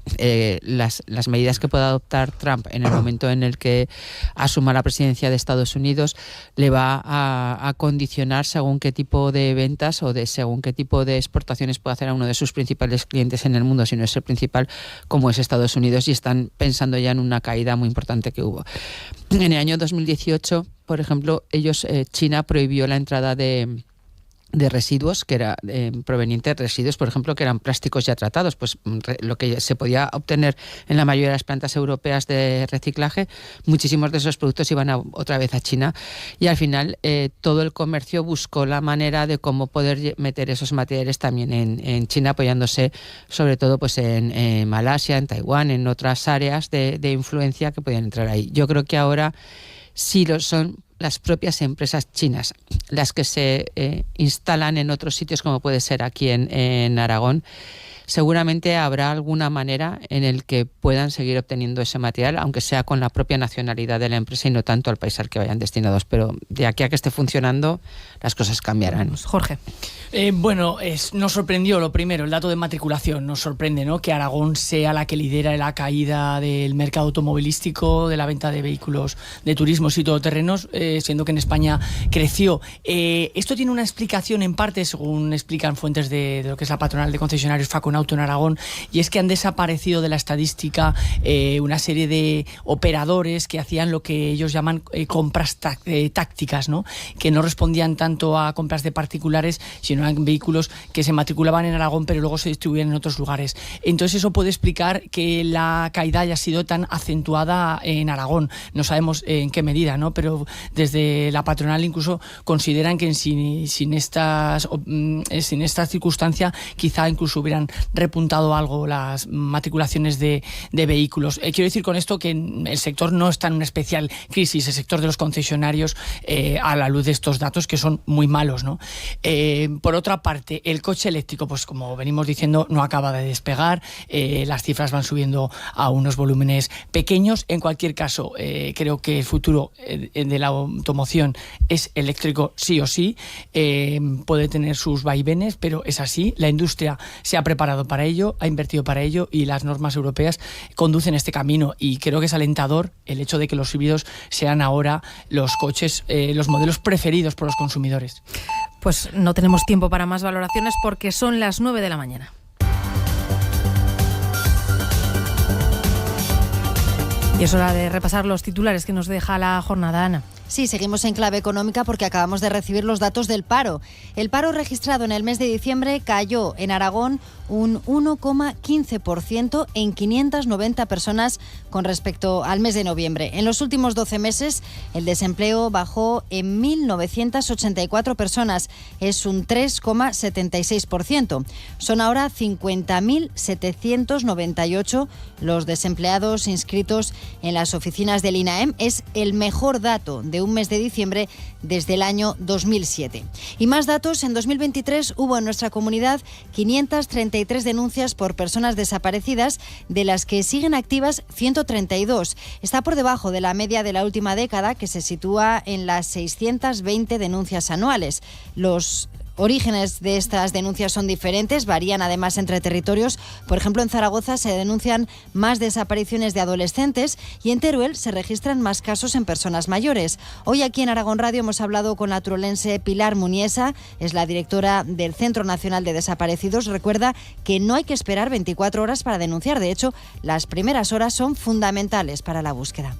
Las medidas que pueda adoptar Trump en el momento en el que asuma la presidencia de Estados Unidos le va a condicionar según qué tipo de ventas o según qué tipo de exportaciones puede hacer a uno de sus principales clientes en el mundo, si no es el principal, como es Estados Unidos, y están pensando ya en una caída muy importante que hubo. En el año 2018, por ejemplo, China prohibió la entrada de residuos que era provenientes de residuos, por ejemplo, que eran plásticos ya tratados, pues lo que se podía obtener en la mayoría de las plantas europeas de reciclaje, muchísimos de esos productos iban otra vez a China, y al final todo el comercio buscó la manera de cómo poder meter esos materiales también en China, apoyándose sobre todo pues en Malasia, en Taiwán, en otras áreas de influencia que podían entrar ahí. Yo creo que ahora sí lo son las propias empresas chinas las que se instalan en otros sitios, como puede ser aquí en Aragón. Seguramente habrá alguna manera en el que puedan seguir obteniendo ese material, aunque sea con la propia nacionalidad de la empresa y no tanto al país al que vayan destinados. Pero de aquí a que esté funcionando, las cosas cambiarán. Jorge. Nos sorprendió lo primero, el dato de matriculación. Nos sorprende, ¿no?, que Aragón sea la que lidera la caída del mercado automovilístico, de la venta de vehículos de turismos y todoterrenos, siendo que en España creció. Esto tiene una explicación en parte, según explican fuentes de lo que es la patronal de concesionarios Faconauto en Aragón, y es que han desaparecido de la estadística una serie de operadores que hacían lo que ellos llaman compras tácticas, ¿no?, que no respondían tanto a compras de particulares, sino eran vehículos que se matriculaban en Aragón pero luego se distribuían en otros lugares. Entonces eso puede explicar que la caída haya sido tan acentuada en Aragón. No sabemos en qué medida, ¿no?, pero desde la patronal incluso consideran que sin esta circunstancia quizá incluso hubieran repuntado algo las matriculaciones de vehículos. Quiero decir con esto que el sector no está en una especial crisis, el sector de los concesionarios, a la luz de estos datos que son muy malos, ¿no? Por otra parte, el coche eléctrico, pues como venimos diciendo, no acaba de despegar, las cifras van subiendo a unos volúmenes pequeños. En cualquier caso, creo que el futuro de la automoción es eléctrico sí o sí, puede tener sus vaivenes, pero es así. La industria se ha preparado para ello, ha invertido para ello y las normas europeas conducen este camino, y creo que es alentador el hecho de que los híbridos sean ahora los coches, los modelos preferidos por los consumidores. Pues no tenemos tiempo para más valoraciones porque son las 9 de la mañana. Y es hora de repasar los titulares que nos deja la jornada, Ana. Sí, seguimos en clave económica porque acabamos de recibir los datos del paro. El paro registrado en el mes de diciembre cayó en Aragón un 1,15% en 590 personas con respecto al mes de noviembre. En los últimos 12 meses, el desempleo bajó en 1.984 personas. Es un 3,76%. Son ahora 50.798 los desempleados inscritos en las oficinas del INAEM. Es el mejor dato de un mes de diciembre desde el año 2007. Y más datos, en 2023 hubo en nuestra comunidad 533 denuncias por personas desaparecidas, de las que siguen activas 132. Está por debajo de la media de la última década, que se sitúa en las 620 denuncias anuales. Los orígenes de estas denuncias son diferentes, varían además entre territorios. Por ejemplo, en Zaragoza se denuncian más desapariciones de adolescentes y en Teruel se registran más casos en personas mayores. Hoy aquí en Aragón Radio hemos hablado con la turolense Pilar Muniesa, es la directora del Centro Nacional de Desaparecidos. Recuerda que no hay que esperar 24 horas para denunciar, de hecho, las primeras horas son fundamentales para la búsqueda.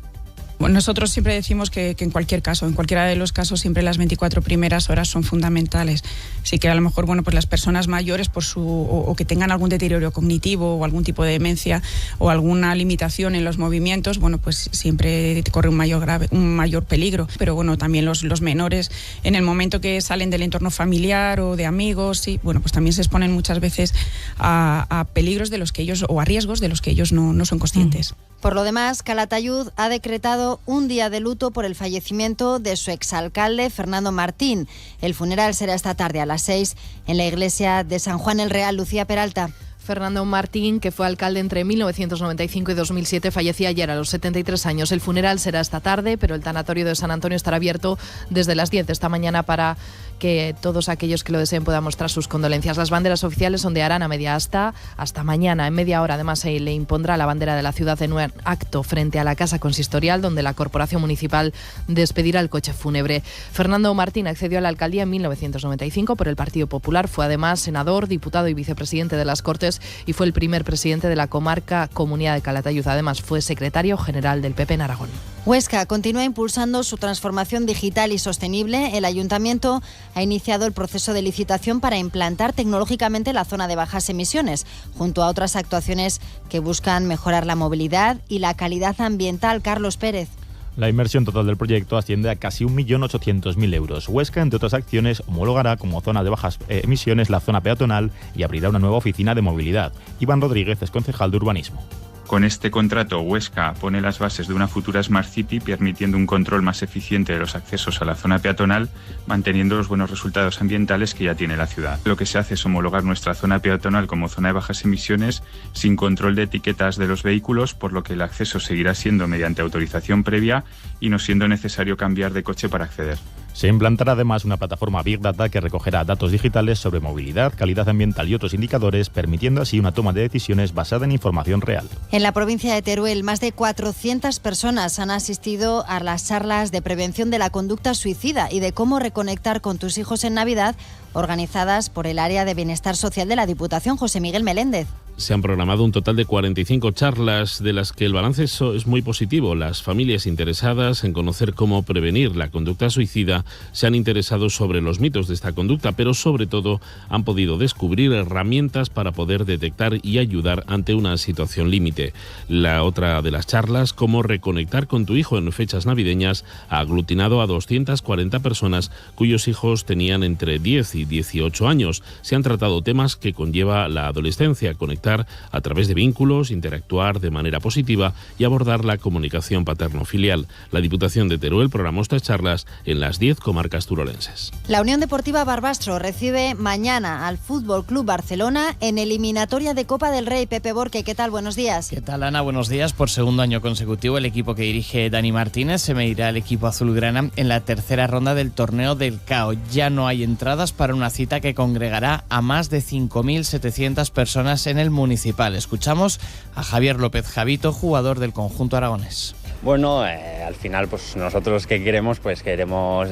Bueno, nosotros siempre decimos que en cualquier caso, en cualquiera de los casos, siempre las 24 primeras horas son fundamentales. Así que a lo mejor, bueno, pues las personas mayores o que tengan algún deterioro cognitivo o algún tipo de demencia o alguna limitación en los movimientos, bueno, pues siempre corre un mayor peligro. Pero bueno, también los menores, en el momento que salen del entorno familiar o de amigos, sí, bueno, pues también se exponen muchas veces a peligros de los que ellos, o a riesgos de los que ellos no son conscientes. Por lo demás, Calatayud ha decretado un día de luto por el fallecimiento de su exalcalde Fernando Martín. El funeral será esta tarde a las 6 en la iglesia de San Juan el Real. Lucía Peralta. Fernando Martín, que fue alcalde entre 1995 y 2007, fallecía ayer a los 73 años. El funeral será esta tarde, pero el tanatorio de San Antonio estará abierto desde las 10 de esta mañana para que todos aquellos que lo deseen puedan mostrar sus condolencias. Las banderas oficiales ondearán a media asta hasta mañana. En media hora, además, se le impondrá la bandera de la ciudad en un acto frente a la Casa Consistorial, donde la Corporación Municipal despedirá el coche fúnebre. Fernando Martín accedió a la alcaldía en 1995 por el Partido Popular. Fue además senador, diputado y vicepresidente de las Cortes y fue el primer presidente de la comarca Comunidad de Calatayud. Además, fue secretario general del PP en Aragón. Huesca continúa impulsando su transformación digital y sostenible. El ayuntamiento ha iniciado el proceso de licitación para implantar tecnológicamente la zona de bajas emisiones, junto a otras actuaciones que buscan mejorar la movilidad y la calidad ambiental. Carlos Pérez. La inversión total del proyecto asciende a casi 1.800.000 euros. Huesca, entre otras acciones, homologará como zona de bajas emisiones la zona peatonal y abrirá una nueva oficina de movilidad. Iván Rodríguez es concejal de urbanismo. Con este contrato, Huesca pone las bases de una futura Smart City, permitiendo un control más eficiente de los accesos a la zona peatonal, manteniendo los buenos resultados ambientales que ya tiene la ciudad. Lo que se hace es homologar nuestra zona peatonal como zona de bajas emisiones, sin control de etiquetas de los vehículos, por lo que el acceso seguirá siendo mediante autorización previa y no siendo necesario cambiar de coche para acceder. Se implantará además una plataforma Big Data que recogerá datos digitales sobre movilidad, calidad ambiental y otros indicadores, permitiendo así una toma de decisiones basada en información real. En la provincia de Teruel, más de 400 personas han asistido a las charlas de prevención de la conducta suicida y de cómo reconectar con tus hijos en Navidad, organizadas por el Área de Bienestar Social de la Diputación. José Miguel Meléndez. Se han programado un total de 45 charlas, de las que el balance es muy positivo. Las familias interesadas en conocer cómo prevenir la conducta suicida se han interesado sobre los mitos de esta conducta, pero sobre todo han podido descubrir herramientas para poder detectar y ayudar ante una situación límite. La otra de las charlas, cómo reconectar con tu hijo en fechas navideñas, ha aglutinado a 240 personas cuyos hijos tenían entre 10 y 18 años. Se han tratado temas que conlleva la adolescencia, conectar a través de vínculos, interactuar de manera positiva y abordar la comunicación paterno-filial. La Diputación de Teruel programó estas charlas en las 10 comarcas turolenses. La Unión Deportiva Barbastro recibe mañana al Fútbol Club Barcelona en eliminatoria de Copa del Rey. Pepe Borque, ¿qué tal? Buenos días. ¿Qué tal, Ana? Buenos días. Por segundo año consecutivo, el equipo que dirige Dani Martínez se medirá al equipo azulgrana en la tercera ronda del torneo del CAO. Ya no hay entradas para una cita que congregará a más de 5.700 personas en el municipal. Escuchamos a Javier López Javito, jugador del conjunto aragonés. Bueno, al final pues nosotros que queremos, pues queremos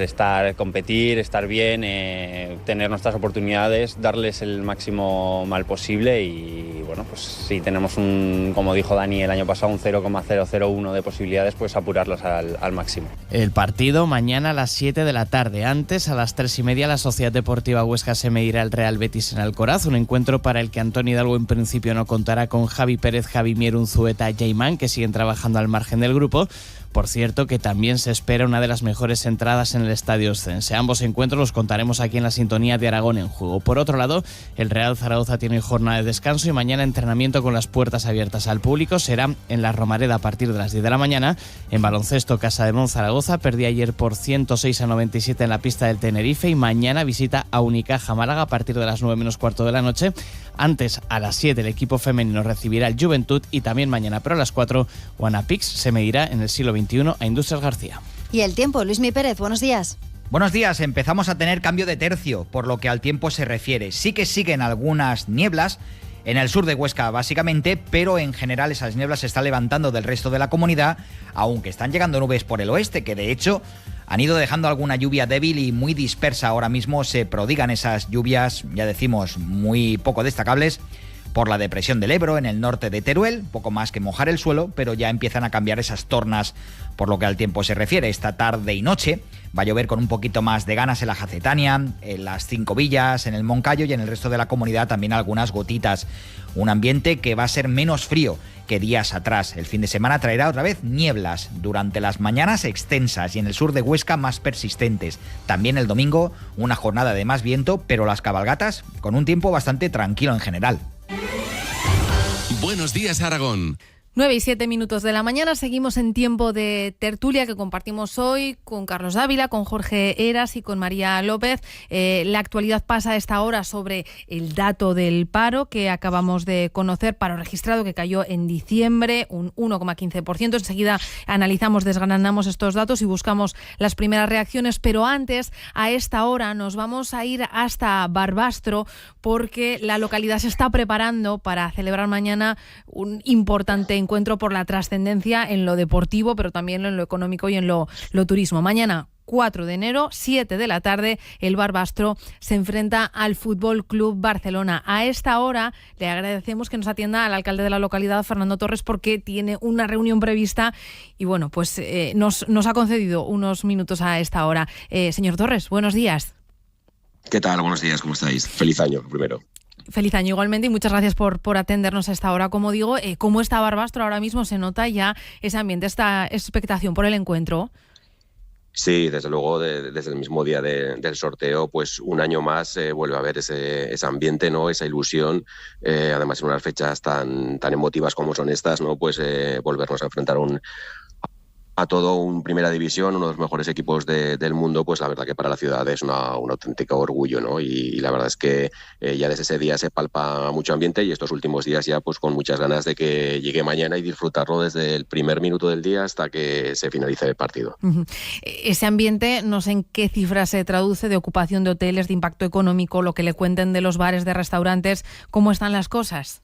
competir, estar bien, tener nuestras oportunidades, darles el máximo mal posible y bueno, pues si tenemos como dijo Dani el año pasado, un 0,001 de posibilidades, pues apurarlas al máximo. El partido mañana a las 7 de la tarde. Antes, a las 3:30, la Sociedad Deportiva Huesca se medirá al Real Betis en Alcoraz, un encuentro para el que Antonio Hidalgo en principio no contará con Javi Pérez, Javi Mier, Unzueta, Jaiman, que siguen trabajando al margen del grupo. Por cierto, que también se espera una de las mejores entradas en el Estadio Oscense. Ambos encuentros los contaremos aquí en la sintonía de Aragón en Juego. Por otro lado, el Real Zaragoza tiene jornada de descanso y mañana entrenamiento con las puertas abiertas al público. Será en la Romareda a partir de las 10 de la mañana. En baloncesto, Casa de Mon Zaragoza perdía ayer por 106-97 en la pista del Tenerife y mañana visita a Unicaja Málaga a partir de las 9 menos cuarto de la noche. Antes, a las 7, el equipo femenino recibirá el Juventud y también mañana, pero a las 4, Guanapix se medirá en el siglo XXI a Industrias García. Y el tiempo, Luismi Pérez, buenos días. Buenos días, empezamos a tener cambio de tercio por lo que al tiempo se refiere. Sí que siguen algunas nieblas en el sur de Huesca básicamente, pero en general esas nieblas se están levantando del resto de la comunidad, aunque están llegando nubes por el oeste, que de hecho han ido dejando alguna lluvia débil y muy dispersa. Ahora mismo se prodigan esas lluvias, ya decimos, muy poco destacables, por la depresión del Ebro en el norte de Teruel, poco más que mojar el suelo, pero ya empiezan a cambiar esas tornas por lo que al tiempo se refiere. Esta tarde y noche va a llover con un poquito más de ganas en la Jacetania, en las Cinco Villas, en el Moncayo y en el resto de la comunidad también algunas gotitas. Un ambiente que va a ser menos frío que días atrás. El fin de semana traerá otra vez nieblas durante las mañanas extensas y en el sur de Huesca más persistentes. También el domingo una jornada de más viento, pero las cabalgatas con un tiempo bastante tranquilo en general. Buenos días, Aragón. 9 y 7 minutos de la mañana, seguimos en tiempo de tertulia que compartimos hoy con Carlos Dávila, con Jorge Heras y con María López. La actualidad pasa a esta hora sobre el dato del paro que acabamos de conocer, paro registrado que cayó en diciembre, un 1,15%. Enseguida analizamos, desgranamos estos datos y buscamos las primeras reacciones, pero antes, a esta hora, nos vamos a ir hasta Barbastro porque la localidad se está preparando para celebrar mañana un importante encuentro por la trascendencia en lo deportivo, pero también en lo económico y en lo turismo. Mañana, 4 de enero, 7 de la tarde, el Barbastro se enfrenta al Fútbol Club Barcelona. A esta hora le agradecemos que nos atienda al alcalde de la localidad, Fernando Torres, porque tiene una reunión prevista y bueno, pues nos ha concedido unos minutos a esta hora. Señor Torres, buenos días. ¿Qué tal? Buenos días, ¿cómo estáis? Feliz año, primero. Feliz año igualmente y muchas gracias por atendernos a esta hora. Como digo, ¿cómo está Barbastro ahora mismo? ¿Se nota ya ese ambiente, esta expectación por el encuentro? Sí, desde luego, desde el mismo día del sorteo, pues un año más vuelve a haber ese ambiente, ¿no? Esa ilusión, además en unas fechas tan emotivas como son estas, ¿no? Pues volvernos a enfrentar a todo un Primera División, uno de los mejores equipos del mundo, pues la verdad que para la ciudad es un auténtico orgullo, ¿no? Y la verdad es que ya desde ese día se palpa mucho ambiente y estos últimos días ya pues con muchas ganas de que llegue mañana y disfrutarlo desde el primer minuto del día hasta que se finalice el partido. Uh-huh. Ese ambiente, no sé en qué cifra se traduce, de ocupación de hoteles, de impacto económico, lo que le cuenten de los bares, de restaurantes, ¿cómo están las cosas?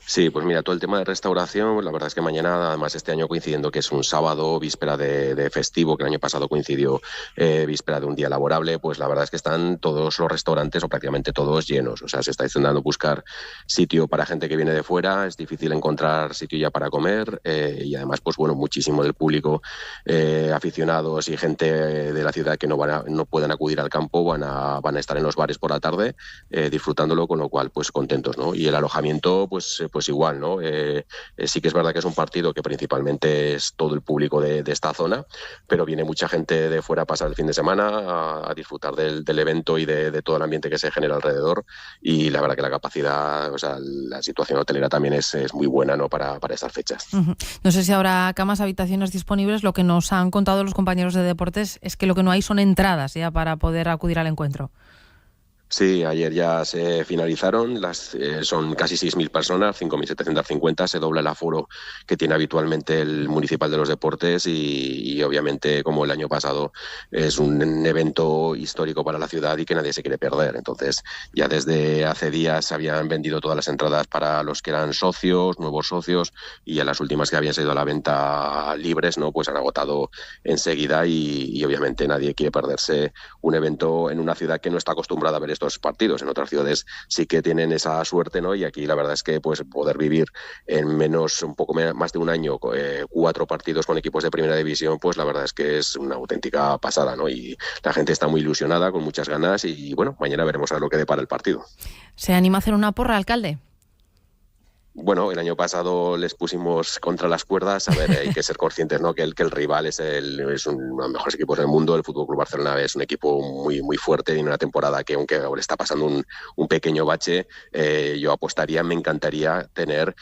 Sí, pues mira, todo el tema de restauración, la verdad es que mañana, además este año coincidiendo que es un sábado, víspera de festivo, que el año pasado coincidió víspera de un día laborable, pues la verdad es que están todos los restaurantes o prácticamente todos llenos. O sea, se está intentando buscar sitio para gente que viene de fuera, es difícil encontrar sitio ya para comer y además, pues bueno, muchísimo del público, aficionados y gente de la ciudad que no puedan acudir al campo, van a estar en los bares por la tarde disfrutándolo, con lo cual pues contentos, ¿no? Y el alojamiento, pues igual, ¿no? Sí que es verdad que es un partido que principalmente es todo el público de esta zona, pero viene mucha gente de fuera a pasar el fin de semana a disfrutar del evento y de todo el ambiente que se genera alrededor, y la verdad que la capacidad, o sea, la situación hotelera también es muy buena, ¿no? para estas fechas. Uh-huh. No sé si habrá camas, habitaciones disponibles. Lo que nos han contado los compañeros de deportes es que lo que no hay son entradas ya para poder acudir al encuentro. Sí, ayer ya se finalizaron, son casi 6.000 personas, 5.750, se dobla el aforo que tiene habitualmente el Municipal de los Deportes y obviamente, como el año pasado, es un evento histórico para la ciudad y que nadie se quiere perder. Entonces, ya desde hace días se habían vendido todas las entradas para los que eran socios, nuevos socios, y a las últimas que habían salido a la venta libres, ¿no? Pues han agotado enseguida y obviamente nadie quiere perderse un evento en una ciudad que no está acostumbrada a ver estos partidos. En otras ciudades sí que tienen esa suerte, ¿no? Y aquí la verdad es que pues poder vivir en un poco más de un año 4 partidos con equipos de Primera División, pues la verdad es que es una auténtica pasada, ¿no? Y la gente está muy ilusionada, con muchas ganas, y bueno, mañana veremos a lo que depara el partido. ¿Se anima a hacer una porra, alcalde? Bueno, el año pasado les pusimos contra las cuerdas. A ver, hay que ser conscientes, ¿no? que el rival es uno de los mejores equipos del mundo. El Fútbol Club Barcelona es un equipo muy, muy fuerte, y en una temporada que, aunque ahora está pasando un pequeño bache, yo apostaría, me encantaría tener,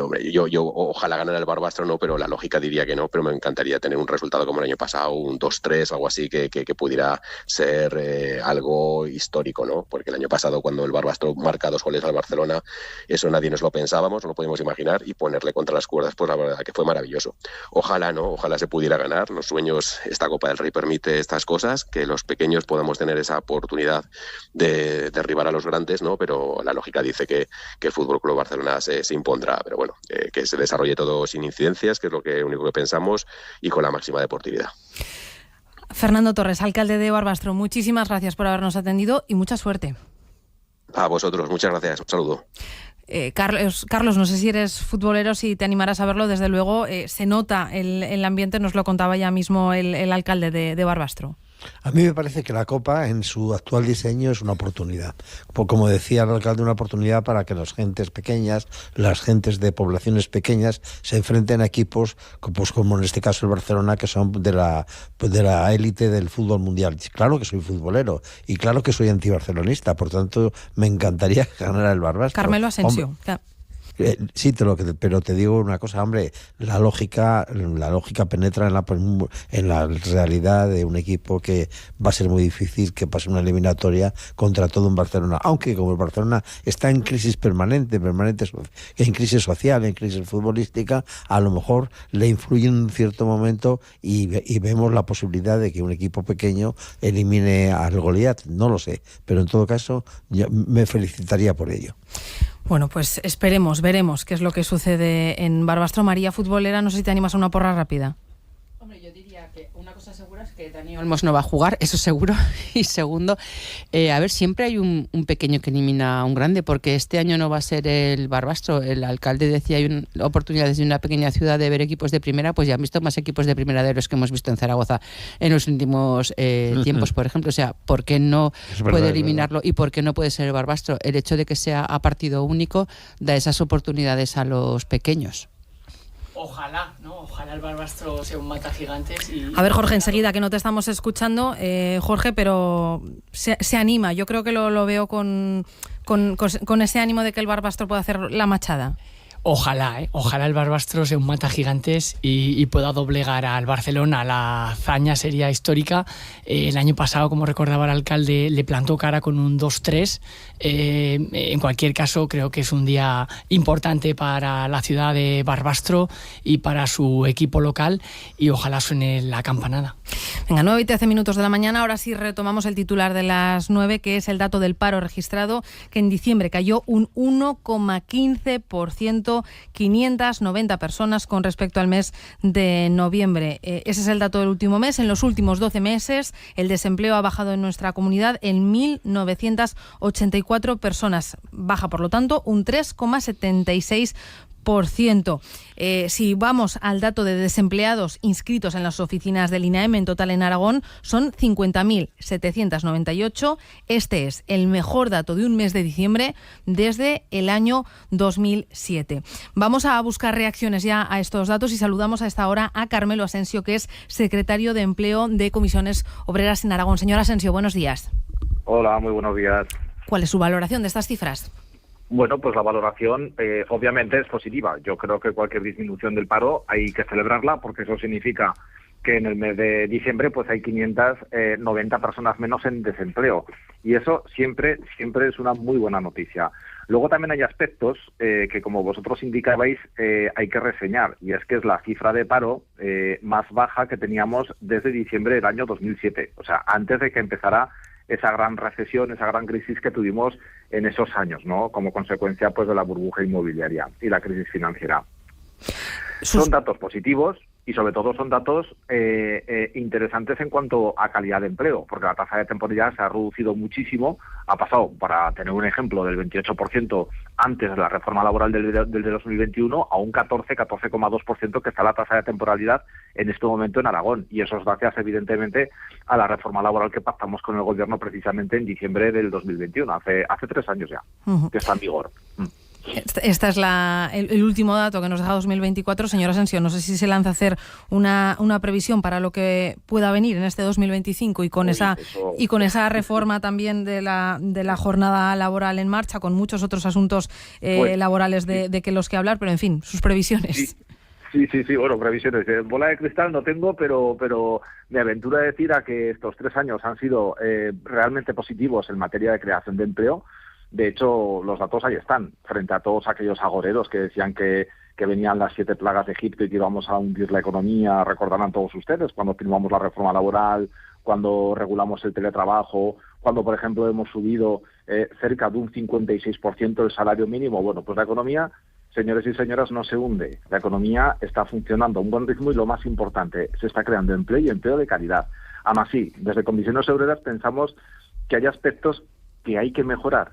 hombre, yo ojalá ganara el Barbastro, no, pero la lógica diría que no, pero me encantaría tener un resultado como el año pasado, un 2-3, algo así, que pudiera ser algo histórico, ¿no? Porque el año pasado, cuando el Barbastro marca 2 goles al Barcelona, eso nadie nos lo pensábamos, no lo podíamos imaginar, y ponerle contra las cuerdas, pues la verdad que fue maravilloso. Ojalá, ¿no? Ojalá se pudiera ganar. Los sueños, esta Copa del Rey permite estas cosas, que los pequeños podamos tener esa oportunidad de derribar a los grandes, ¿no? Pero la lógica dice que el Fútbol Club Barcelona se impondrá, pero bueno, que se desarrolle todo sin incidencias, que es lo único que pensamos, y con la máxima deportividad. Fernando Torres, alcalde de Barbastro, muchísimas gracias por habernos atendido y mucha suerte. A vosotros, muchas gracias, un saludo. Carlos, no sé si eres futbolero, si te animarás a verlo, desde luego se nota el ambiente, nos lo contaba ya mismo el alcalde de Barbastro. A mí me parece que la Copa en su actual diseño es una oportunidad. Como decía el alcalde, una oportunidad para que las gentes pequeñas, las gentes de poblaciones pequeñas se enfrenten a equipos pues como en este caso el Barcelona, que son de la élite del fútbol mundial. Claro que soy futbolero y claro que soy antibarcelonista, por tanto me encantaría ganar el Barbastro. Carmelo Asensio. Sí, pero te digo una cosa, hombre, la lógica penetra en la realidad de un equipo que va a ser muy difícil que pase una eliminatoria contra todo un Barcelona, aunque como el Barcelona está en crisis permanente, en crisis social, en crisis futbolística, a lo mejor le influye en un cierto momento y vemos la posibilidad de que un equipo pequeño elimine al Goliat, no lo sé, pero en todo caso yo me felicitaría por ello. Bueno, pues veremos qué es lo que sucede en Barbastro. María, futbolera, no sé si te animas a una porra rápida. Hombre, yo diría que una cosa segura es que Dani Olmos no va a jugar, eso seguro. Y segundo, a ver, siempre hay un pequeño que elimina a un grande, porque este año no va a ser el Barbastro. El alcalde decía hay oportunidades de una pequeña ciudad de ver equipos de primera, pues ya han visto más equipos de primera de los que hemos visto en Zaragoza en los últimos tiempos, por ejemplo. O sea, ¿por qué no puede eliminarlo y por qué no puede ser el Barbastro? El hecho de que sea a partido único da esas oportunidades a los pequeños. Ojalá, ¿no? Ojalá el Barbastro sea un mata gigantes. A ver, Jorge, enseguida, que no te estamos escuchando, Jorge, pero se anima. Yo creo que lo veo con ese ánimo de que el Barbastro pueda hacer la machada. Ojalá el Barbastro sea un mata gigantes y pueda doblegar al Barcelona. La hazaña sería histórica. El año pasado, como recordaba el alcalde, le plantó cara con un 2-3. En cualquier caso, creo que es un día importante para la ciudad de Barbastro y para su equipo local, y ojalá suene la campanada. Venga, 9:13 de la mañana. Ahora sí retomamos el titular de las 9, que es el dato del paro registrado, que en diciembre cayó un 1,15%, 590 personas con respecto al mes de noviembre. Ese es el dato del último mes. En los últimos 12 meses, el desempleo ha bajado en nuestra comunidad en 1.984 personas. Baja, por lo tanto, un 3,76%. Si vamos al dato de desempleados inscritos en las oficinas del INAEM, en total en Aragón son 50.798. Este es el mejor dato de un mes de diciembre desde el año 2007. Vamos a buscar reacciones ya a estos datos y saludamos a esta hora a Carmelo Asensio, que es secretario de Empleo de Comisiones Obreras en Aragón. Señor Asensio, buenos días. Hola, muy buenos días. ¿Cuál es su valoración de estas cifras? Bueno, pues la valoración obviamente es positiva. Yo creo que cualquier disminución del paro hay que celebrarla, porque eso significa que en el mes de diciembre pues hay 590 personas menos en desempleo. Y eso siempre es una muy buena noticia. Luego también hay aspectos que, como vosotros indicabais, hay que reseñar, y es que es la cifra de paro más baja que teníamos desde diciembre del año 2007, o sea, antes de que empezara esa gran recesión, esa gran crisis que tuvimos en esos años, ¿no? Como consecuencia pues de la burbuja inmobiliaria y la crisis financiera. Son datos positivos y sobre todo son datos interesantes en cuanto a calidad de empleo, porque la tasa de temporalidad se ha reducido muchísimo. Ha pasado, para tener un ejemplo, del 28% antes de la reforma laboral del de 2021 a un 14,2% que está la tasa de temporalidad en este momento en Aragón. Y eso es gracias, evidentemente, a la reforma laboral que pactamos con el Gobierno precisamente en diciembre del 2021, hace 3 años ya, que está en vigor. Este es el último dato que nos deja 2024. Señor Asensio, no sé si se lanza a hacer una previsión para lo que pueda venir en este 2025 y con esa reforma también de la jornada laboral en marcha, con muchos otros asuntos laborales de que los que hablar, pero en fin, sus previsiones. Sí, bueno, previsiones. Bola de cristal no tengo, pero me aventuro a decir a que estos 3 años han sido realmente positivos en materia de creación de empleo. De hecho, los datos ahí están, frente a todos aquellos agoreros que decían que venían las 7 plagas de Egipto y que íbamos a hundir la economía. Recordarán todos ustedes cuando firmamos la reforma laboral, cuando regulamos el teletrabajo, cuando, por ejemplo, hemos subido cerca de un 56% el salario mínimo. Bueno, pues la economía, señores y señoras, no se hunde. La economía está funcionando a un buen ritmo y, lo más importante, se está creando empleo y empleo de calidad. Aún así, desde Comisiones Obreras pensamos que hay aspectos que hay que mejorar.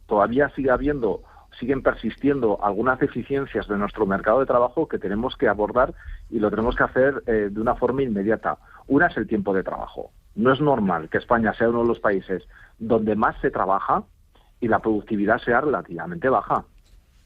Todavía siguen persistiendo algunas deficiencias de nuestro mercado de trabajo que tenemos que abordar y lo tenemos que hacer de una forma inmediata. Una es el tiempo de trabajo. No es normal que España sea uno de los países donde más se trabaja y la productividad sea relativamente baja.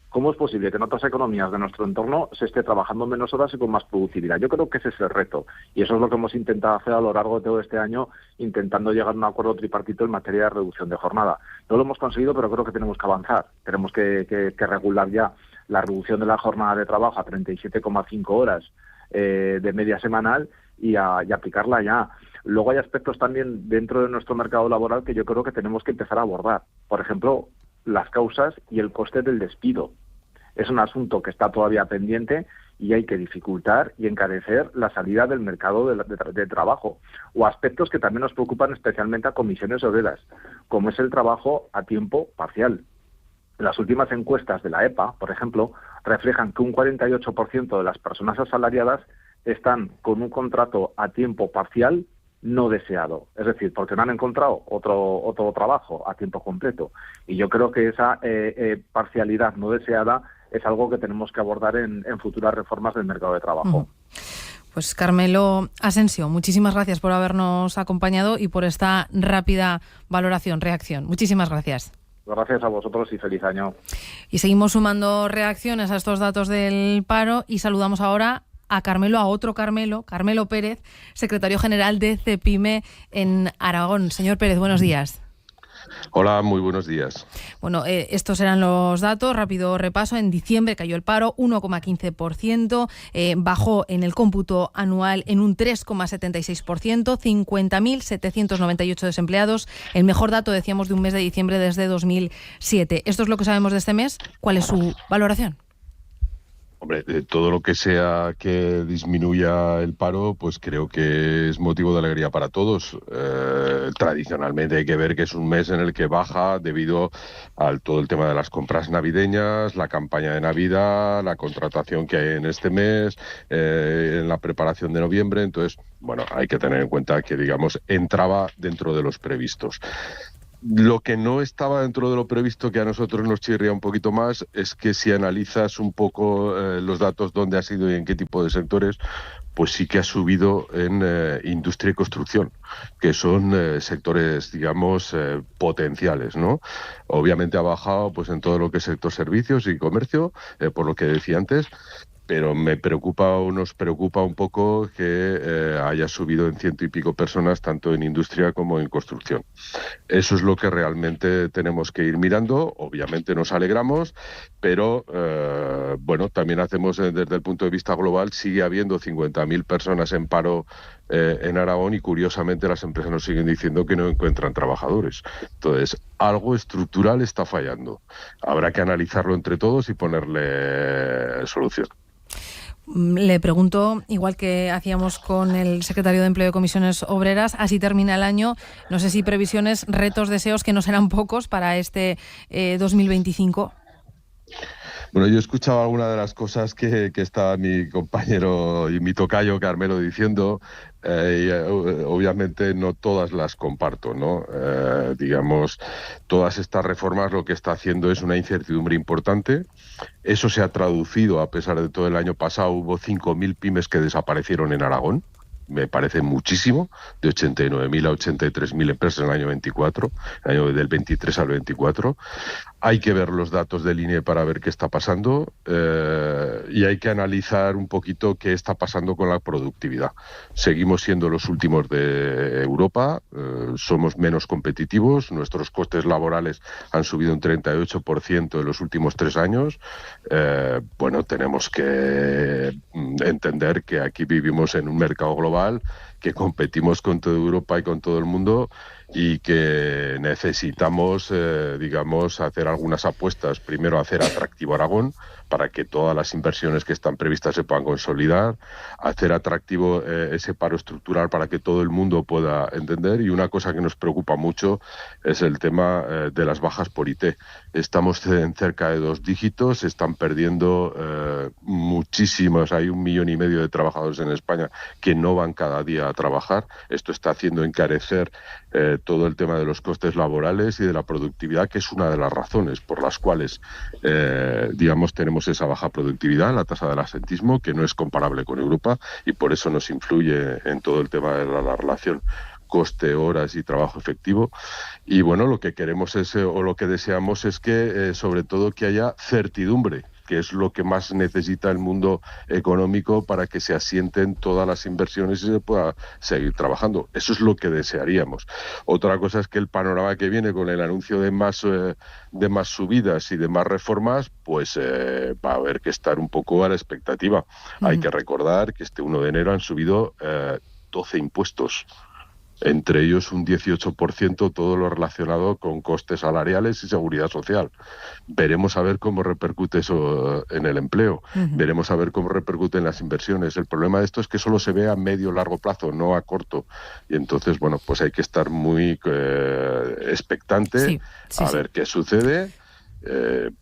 ¿Cómo es posible que en otras economías de nuestro entorno se esté trabajando menos horas y con más productividad? Yo creo que ese es el reto, y eso es lo que hemos intentado hacer a lo largo de todo este año, intentando llegar a un acuerdo tripartito en materia de reducción de jornada. No lo hemos conseguido, pero creo que tenemos que avanzar. Tenemos que regular ya la reducción de la jornada de trabajo a 37,5 horas de media semanal y aplicarla ya. Luego hay aspectos también dentro de nuestro mercado laboral que yo creo que tenemos que empezar a abordar. Por ejemplo, las causas y el coste del despido. Es un asunto que está todavía pendiente y hay que dificultar y encarecer la salida del mercado de trabajo. O aspectos que también nos preocupan especialmente a Comisiones Obreras, como es el trabajo a tiempo parcial. Las últimas encuestas de la EPA, por ejemplo, reflejan que un 48% de las personas asalariadas están con un contrato a tiempo parcial no deseado, es decir, porque no han encontrado otro trabajo a tiempo completo. Y yo creo que esa parcialidad no deseada es algo que tenemos que abordar en futuras reformas del mercado de trabajo. Pues Carmelo Asensio, muchísimas gracias por habernos acompañado y por esta rápida reacción. Muchísimas gracias. Gracias a vosotros y feliz año. Y seguimos sumando reacciones a estos datos del paro y saludamos ahora a otro Carmelo Pérez, secretario general de CEPIME en Aragón. Señor Pérez, buenos días. Hola, muy buenos días. Bueno, estos eran los datos, rápido repaso. En diciembre cayó el paro 1,15%, bajó en el cómputo anual en un 3,76%, 50.798 desempleados, el mejor dato, decíamos, de un mes de diciembre desde 2007. Esto es lo que sabemos de este mes. ¿Cuál es su valoración? Hombre, todo lo que sea que disminuya el paro, pues creo que es motivo de alegría para todos. Tradicionalmente hay que ver que es un mes en el que baja debido al todo el tema de las compras navideñas, la campaña de Navidad, la contratación que hay en este mes, en la preparación de noviembre. Entonces, bueno, hay que tener en cuenta que, digamos, entraba dentro de los previstos. Lo que no estaba dentro de lo previsto, que a nosotros nos chirría un poquito más, es que si analizas un poco los datos, dónde ha sido y en qué tipo de sectores, pues sí que ha subido en industria y construcción, que son sectores, digamos, potenciales, ¿no? Obviamente ha bajado pues en todo lo que es sector servicios y comercio, por lo que decía antes, pero nos preocupa un poco que haya subido en 100 y pico personas, tanto en industria como en construcción. Eso es lo que realmente tenemos que ir mirando. Obviamente nos alegramos, pero bueno, también hacemos desde el punto de vista global, sigue habiendo 50.000 personas en paro en Aragón y curiosamente las empresas nos siguen diciendo que no encuentran trabajadores. Entonces, algo estructural está fallando. Habrá que analizarlo entre todos y ponerle solución. Le pregunto, igual que hacíamos con el secretario de Empleo de Comisiones Obreras, así termina el año. No sé si previsiones, retos, deseos, que no serán pocos para este 2025. Bueno, yo he escuchado alguna de las cosas que está mi compañero y mi tocayo Carmelo diciendo, y obviamente no todas las comparto, ¿no? Digamos, todas estas reformas lo que está haciendo es una incertidumbre importante. Eso se ha traducido, a pesar de todo el año pasado, hubo 5.000 pymes que desaparecieron en Aragón. Me parece muchísimo, de 89.000 a 83.000 empresas en el año 24, el año del 23 al 24. Hay que ver los datos del INE para ver qué está pasando y hay que analizar un poquito qué está pasando con la productividad. Seguimos siendo los últimos de Europa, somos menos competitivos, nuestros costes laborales han subido un 38% en los últimos 3 años. Bueno, tenemos que entender que aquí vivimos en un mercado global, que competimos con toda Europa y con todo el mundo y que necesitamos, digamos, hacer algunas apuestas. Primero, hacer atractivo Aragón para que todas las inversiones que están previstas se puedan consolidar, hacer atractivo ese paro estructural para que todo el mundo pueda entender. Y una cosa que nos preocupa mucho es el tema de las bajas por IT. Estamos en cerca de 2 dígitos, se están perdiendo muchísimos, hay 1,5 millones de trabajadores en España que no van cada día a trabajar. Esto está haciendo encarecer todo el tema de los costes laborales y de la productividad, que es una de las razones por las cuales, digamos, tenemos esa baja productividad, la tasa del absentismo, que no es comparable con Europa, y por eso nos influye en todo el tema de la relación coste, horas y trabajo efectivo. Y bueno, lo que queremos es, o lo que deseamos es que, sobre todo, que haya certidumbre, que es lo que más necesita el mundo económico para que se asienten todas las inversiones y se pueda seguir trabajando. Eso es lo que desearíamos. Otra cosa es que el panorama que viene con el anuncio de más subidas y de más reformas, pues va a haber que estar un poco a la expectativa. Hay que recordar que este 1 de enero han subido 12 impuestos. Entre ellos un 18% todo lo relacionado con costes salariales y seguridad social. Veremos a ver cómo repercute eso en el empleo. Veremos a ver cómo repercute en las inversiones. El problema de esto es que solo se ve a medio largo plazo, no a corto. Y entonces, bueno, pues hay que estar muy expectante a ver qué sucede.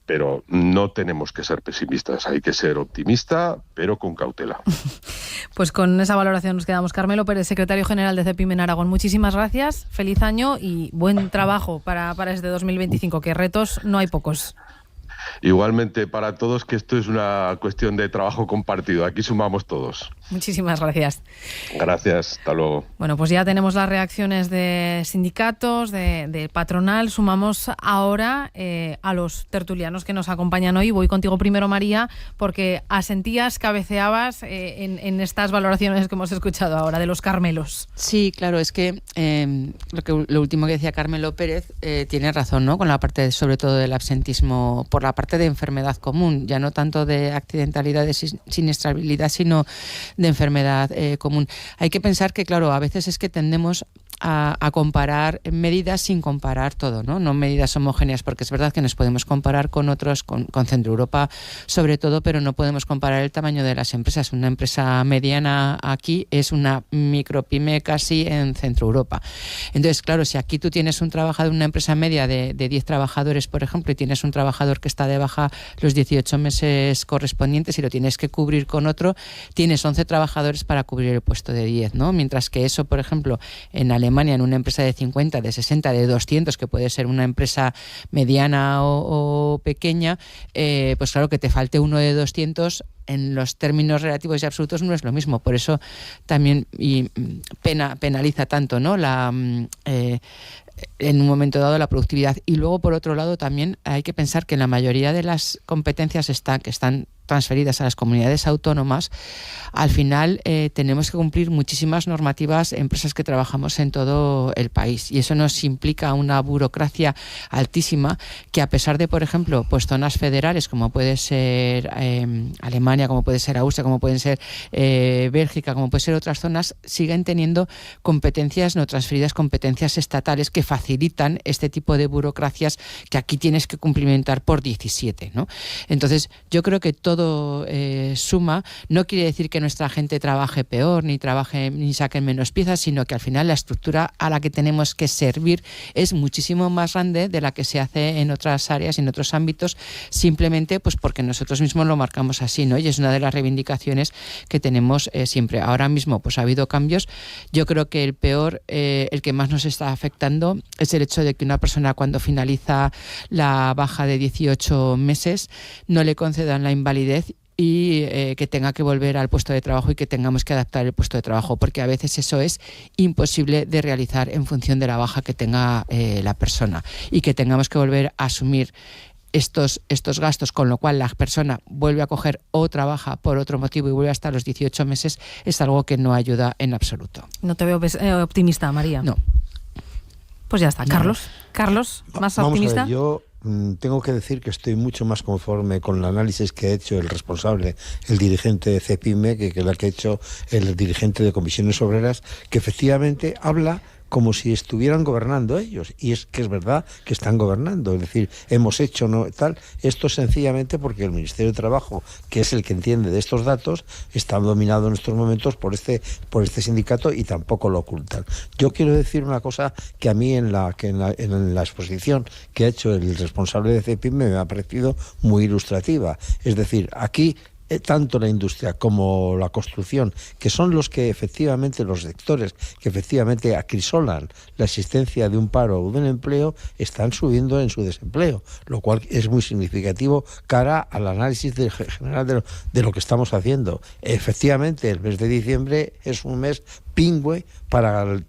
Pero no tenemos que ser pesimistas, hay que ser optimista, pero con cautela. Pues con esa valoración nos quedamos. Carmelo Pérez, secretario general de CEPIME en Aragón, muchísimas gracias, feliz año y buen trabajo para este 2025, que retos no hay pocos. Igualmente para todos, que esto es una cuestión de trabajo compartido, aquí sumamos todos. Muchísimas gracias. Gracias, hasta luego. Bueno, pues ya tenemos las reacciones de sindicatos, de patronal. Sumamos ahora a los tertulianos que nos acompañan hoy. Voy contigo primero, María, porque asentías, cabeceabas en estas valoraciones que hemos escuchado ahora de los Carmelos. Sí, claro, es que lo último que decía Carmelo Pérez tiene razón, ¿no? Con la parte, sobre todo, del absentismo por la parte de enfermedad común, ya no tanto de accidentalidad, de siniestrabilidad, sino de enfermedad común. Hay que pensar que, claro, a veces es que tendemos a comparar medidas sin comparar todo, ¿no? No medidas homogéneas, porque es verdad que nos podemos comparar con otros, con Centro Europa sobre todo, pero no podemos comparar el tamaño de las empresas. Una empresa mediana aquí es una micropyme casi en Centro Europa. Entonces, claro, si aquí tú tienes un trabajador, una empresa media de 10 trabajadores, por ejemplo, y tienes un trabajador que está de baja los 18 meses correspondientes y lo tienes que cubrir con otro, tienes 11 trabajadores para cubrir el puesto de 10, ¿no? Mientras que eso, por ejemplo, en Alemania, en una empresa de 50, de 60, de 200, que puede ser una empresa mediana o pequeña, pues claro, que te falte uno de 200 en los términos relativos y absolutos no es lo mismo. Por eso también penaliza tanto, ¿no? En un momento dado la productividad. Y luego, por otro lado, también hay que pensar que la mayoría de las competencias que están transferidas a las comunidades autónomas, al final tenemos que cumplir muchísimas normativas, empresas que trabajamos en todo el país, y eso nos implica una burocracia altísima que, a pesar de, por ejemplo, pues zonas federales como puede ser Alemania, como puede ser Austria, como pueden ser Bélgica, como puede ser otras zonas, siguen teniendo competencias no transferidas, competencias estatales que facilitan este tipo de burocracias que aquí tienes que cumplimentar por 17, ¿no? Entonces, yo creo que todo suma. No quiere decir que nuestra gente trabaje peor, ni saquen menos piezas, sino que al final la estructura a la que tenemos que servir es muchísimo más grande de la que se hace en otras áreas y en otros ámbitos, simplemente pues porque nosotros mismos lo marcamos así, ¿no? Y es una de las reivindicaciones que tenemos siempre. Ahora mismo pues ha habido cambios. Yo creo que el peor, el que más nos está afectando, es el hecho de que una persona, cuando finaliza la baja de 18 meses, no le concedan la invalidez y que tenga que volver al puesto de trabajo y que tengamos que adaptar el puesto de trabajo, porque a veces eso es imposible de realizar en función de la baja que tenga la persona, y que tengamos que volver a asumir estos gastos, con lo cual la persona vuelve a coger otra baja por otro motivo y vuelve hasta los 18 meses, es algo que no ayuda en absoluto. No te veo optimista, María. No. Pues ya está. Carlos, ¿más optimista? Vamos a ver, yo tengo que decir que estoy mucho más conforme con el análisis que ha hecho el responsable, el dirigente de CEPIME, que la que ha hecho el dirigente de Comisiones Obreras, que efectivamente habla como si estuvieran gobernando ellos, y es que es verdad que están gobernando, es decir, hemos hecho no tal, esto es sencillamente porque el Ministerio de Trabajo, que es el que entiende de estos datos, está dominado en estos momentos por este sindicato y tampoco lo ocultan. Yo quiero decir una cosa que a mí en la exposición que ha hecho el responsable de CEPIM me ha parecido muy ilustrativa, es decir, aquí tanto la industria como la construcción, que son los sectores que efectivamente acrisolan la existencia de un paro o de un empleo, están subiendo en su desempleo, lo cual es muy significativo cara al análisis general de lo que estamos haciendo. Efectivamente, el mes de diciembre es un mes pingüe para el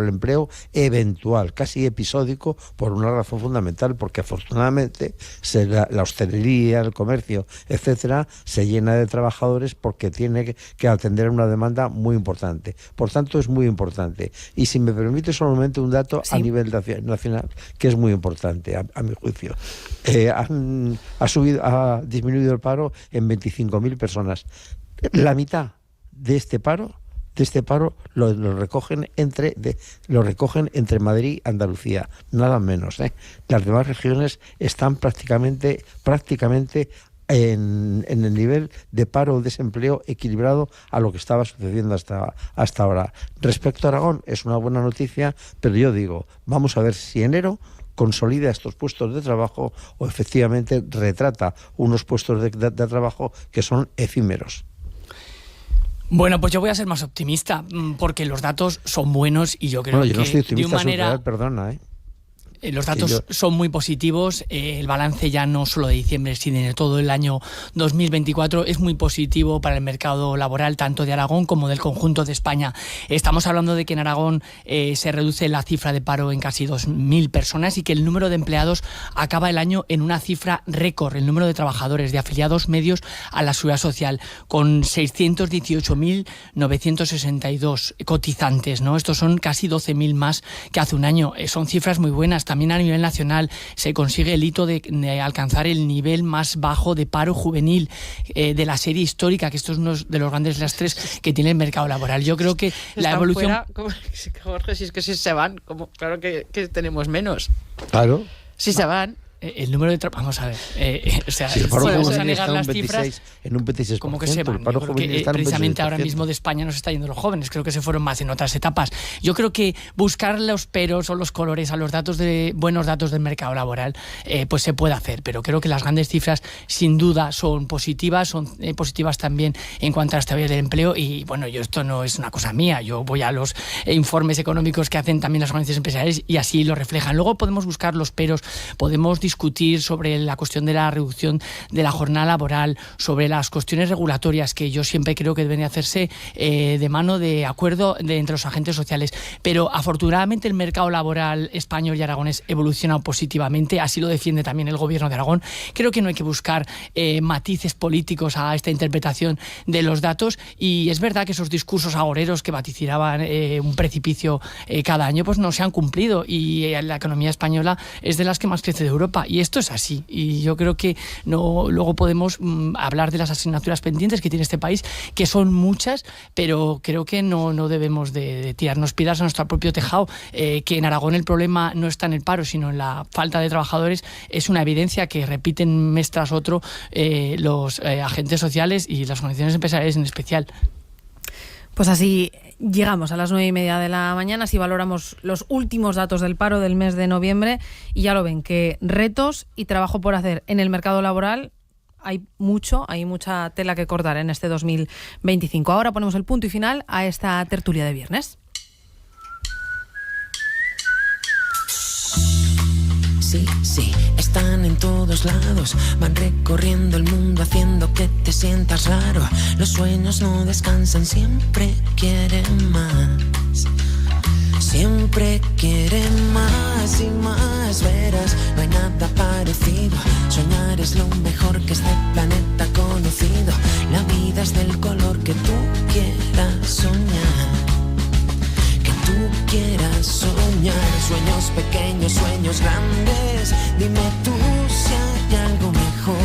empleo eventual, casi episódico, por una razón fundamental, porque afortunadamente la hostelería, el comercio, etcétera, se llena de trabajadores porque tiene que atender una demanda muy importante. Por tanto, es muy importante. Y si me permite solamente un dato a nivel nacional, que es muy importante, a mi juicio. Ha disminuido el paro en 25.000 personas. La mitad de este paro lo recogen entre Madrid y Andalucía, nada menos. Las demás regiones están prácticamente en el nivel de paro o desempleo equilibrado a lo que estaba sucediendo hasta ahora. Respecto a Aragón, es una buena noticia, pero yo digo, vamos a ver si enero consolida estos puestos de trabajo o efectivamente retrata unos puestos de trabajo que son efímeros. Bueno, pues yo voy a ser más optimista, porque los datos son buenos y yo creo yo no que estoy optimista de una manera... perdona, Los datos son muy positivos, el balance ya no solo de diciembre, sino de todo el año 2024 es muy positivo para el mercado laboral, tanto de Aragón como del conjunto de España. Estamos hablando de que en Aragón se reduce la cifra de paro en casi 2.000 personas y que el número de empleados acaba el año en una cifra récord, el número de trabajadores, de afiliados medios a la seguridad social, con 618.962 cotizantes, ¿no? Estos son casi 12.000 más que hace un año. Son cifras muy buenas. También a nivel nacional se consigue el hito de alcanzar el nivel más bajo de paro juvenil de la serie histórica, que esto es uno de los grandes lastres que tiene el mercado laboral. Yo creo que la evolución... Jorge, si es que si se van, claro que tenemos menos. Claro. Si se van... El número de vamos a ver, si el paro podemos juvenil negar está las cifras en un 26%, como que se van. Yo creo que precisamente ahora mismo de España nos está yendo los jóvenes, creo que se fueron más en otras etapas. Yo creo que buscar los peros o los colores a los buenos datos del mercado laboral pues se puede hacer, pero creo que las grandes cifras sin duda son positivas también en cuanto a la estabilidad del empleo. Y bueno, esto no es una cosa mía, yo voy a los informes económicos que hacen también las organizaciones empresariales y así lo reflejan. Luego podemos buscar los peros, podemos discutir sobre la cuestión de la reducción de la jornada laboral, sobre las cuestiones regulatorias, que yo siempre creo que deben hacerse de mano de acuerdo entre los agentes sociales. Pero afortunadamente el mercado laboral español y aragonés evoluciona positivamente, así lo defiende también el gobierno de Aragón. Creo que no hay que buscar matices políticos a esta interpretación de los datos, y es verdad que esos discursos agoreros que vaticinaban un precipicio cada año pues no se han cumplido, y la economía española es de las que más crece de Europa. Y esto es así, y yo creo que luego podemos hablar de las asignaturas pendientes que tiene este país, que son muchas, pero creo que no debemos de tirarnos piedras a nuestro propio tejado. Que en Aragón el problema no está en el paro, sino en la falta de trabajadores, es una evidencia que repiten mes tras otro los agentes sociales y las organizaciones empresariales en especial. Pues así llegamos a las 9:30 de la mañana, así valoramos los últimos datos del paro del mes de noviembre, y ya lo ven, que retos y trabajo por hacer en el mercado laboral hay mucha tela que cortar en este 2025. Ahora ponemos el punto y final a esta tertulia de viernes. Sí, están en todos lados, van recorriendo el mundo haciendo que te sientas raro. Los sueños no descansan, siempre quieren más. Siempre quieren más y más, verás, no hay nada parecido. Soñar es lo mejor que este planeta ha conocido. La vida es del color que tú quieras soñar. Tú quieras soñar, sueños pequeños, sueños grandes. Dime tú si hay algo mejor,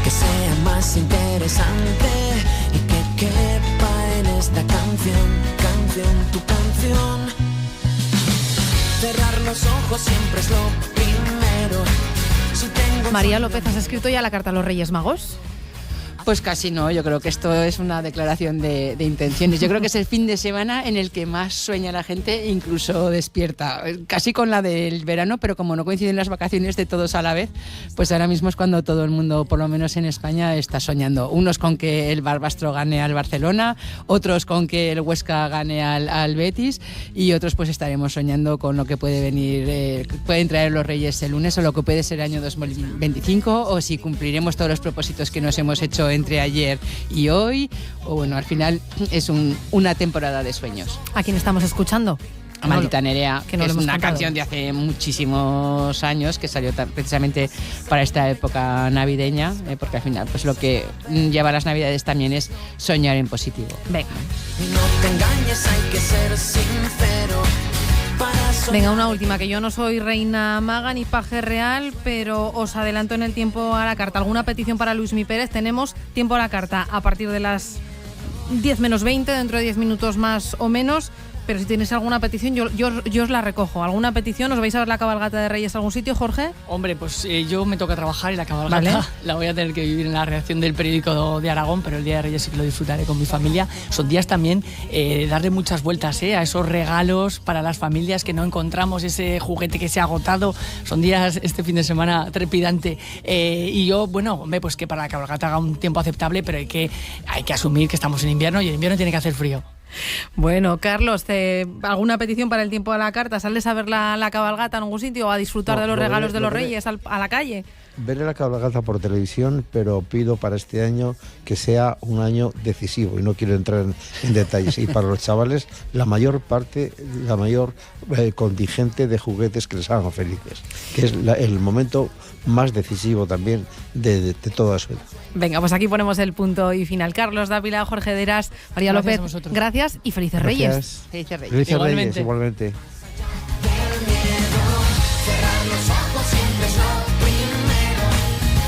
que sea más interesante y que quepa en esta canción. Tú ojos siempre es lo primero. Si tengo María López, ¿has escrito ya la carta a los Reyes Magos? Pues casi no, yo creo que esto es una declaración de intenciones. Yo creo que es el fin de semana en el que más sueña la gente, incluso despierta. Casi con la del verano, pero como no coinciden las vacaciones de todos a la vez, pues ahora mismo es cuando todo el mundo, por lo menos en España, está soñando. Unos con que el Barbastro gane al Barcelona, otros con que el Huesca gane al Betis, y otros pues estaremos soñando con lo que puede venir, pueden traer los Reyes el lunes, o lo que puede ser el año 2025, o si cumpliremos todos los propósitos que nos hemos hecho entre ayer y hoy, o bueno, al final es una temporada de sueños. ¿A quién estamos escuchando? A Maldita Nerea, que no es lo hemos una contado. canción de hace muchísimos años que salió precisamente para esta época navideña, porque al final pues lo que lleva a las navidades también es soñar en positivo. Venga. No te engañes, hay que ser sincero. Venga, una última, que yo no soy reina maga ni paje real, pero os adelanto en el tiempo a la carta. ¿Alguna petición para Luismi Pérez? Tenemos tiempo a la carta a partir de las 10 menos 20, dentro de 10 minutos más o menos. Pero si tenéis alguna petición, yo os la recojo. ¿Alguna petición? ¿Os vais a ver la cabalgata de Reyes a algún sitio, Jorge? Hombre, pues yo me toca trabajar y la cabalgata Vale. la voy a tener que vivir en la redacción del periódico de Aragón, pero el Día de Reyes sí que lo disfrutaré con mi familia. Son días también darle muchas vueltas a esos regalos para las familias que no encontramos, ese juguete que se ha agotado. Son días este fin de semana trepidante. Y yo, bueno, hombre, pues que para la cabalgata haga un tiempo aceptable, pero hay que asumir que estamos en invierno y en invierno tiene que hacer frío. Bueno, Carlos, ¿alguna petición para el tiempo a la carta? ¿Sales a ver la cabalgata en algún sitio o a disfrutar de los regalos de los Reyes a la calle? Veré la cabalgata por televisión, pero pido para este año que sea un año decisivo y no quiero entrar en detalles. Y para los chavales, la mayor contingente de juguetes que les hagan felices, que es el momento más decisivo también de toda su vida. Venga, pues aquí ponemos el punto y final. Carlos Dávila, Jorge Deras, María Gracias López, gracias y felices Reyes. Felices Reyes. Felices Reyes, igualmente. Cerrar los ojos siempre es lo primero.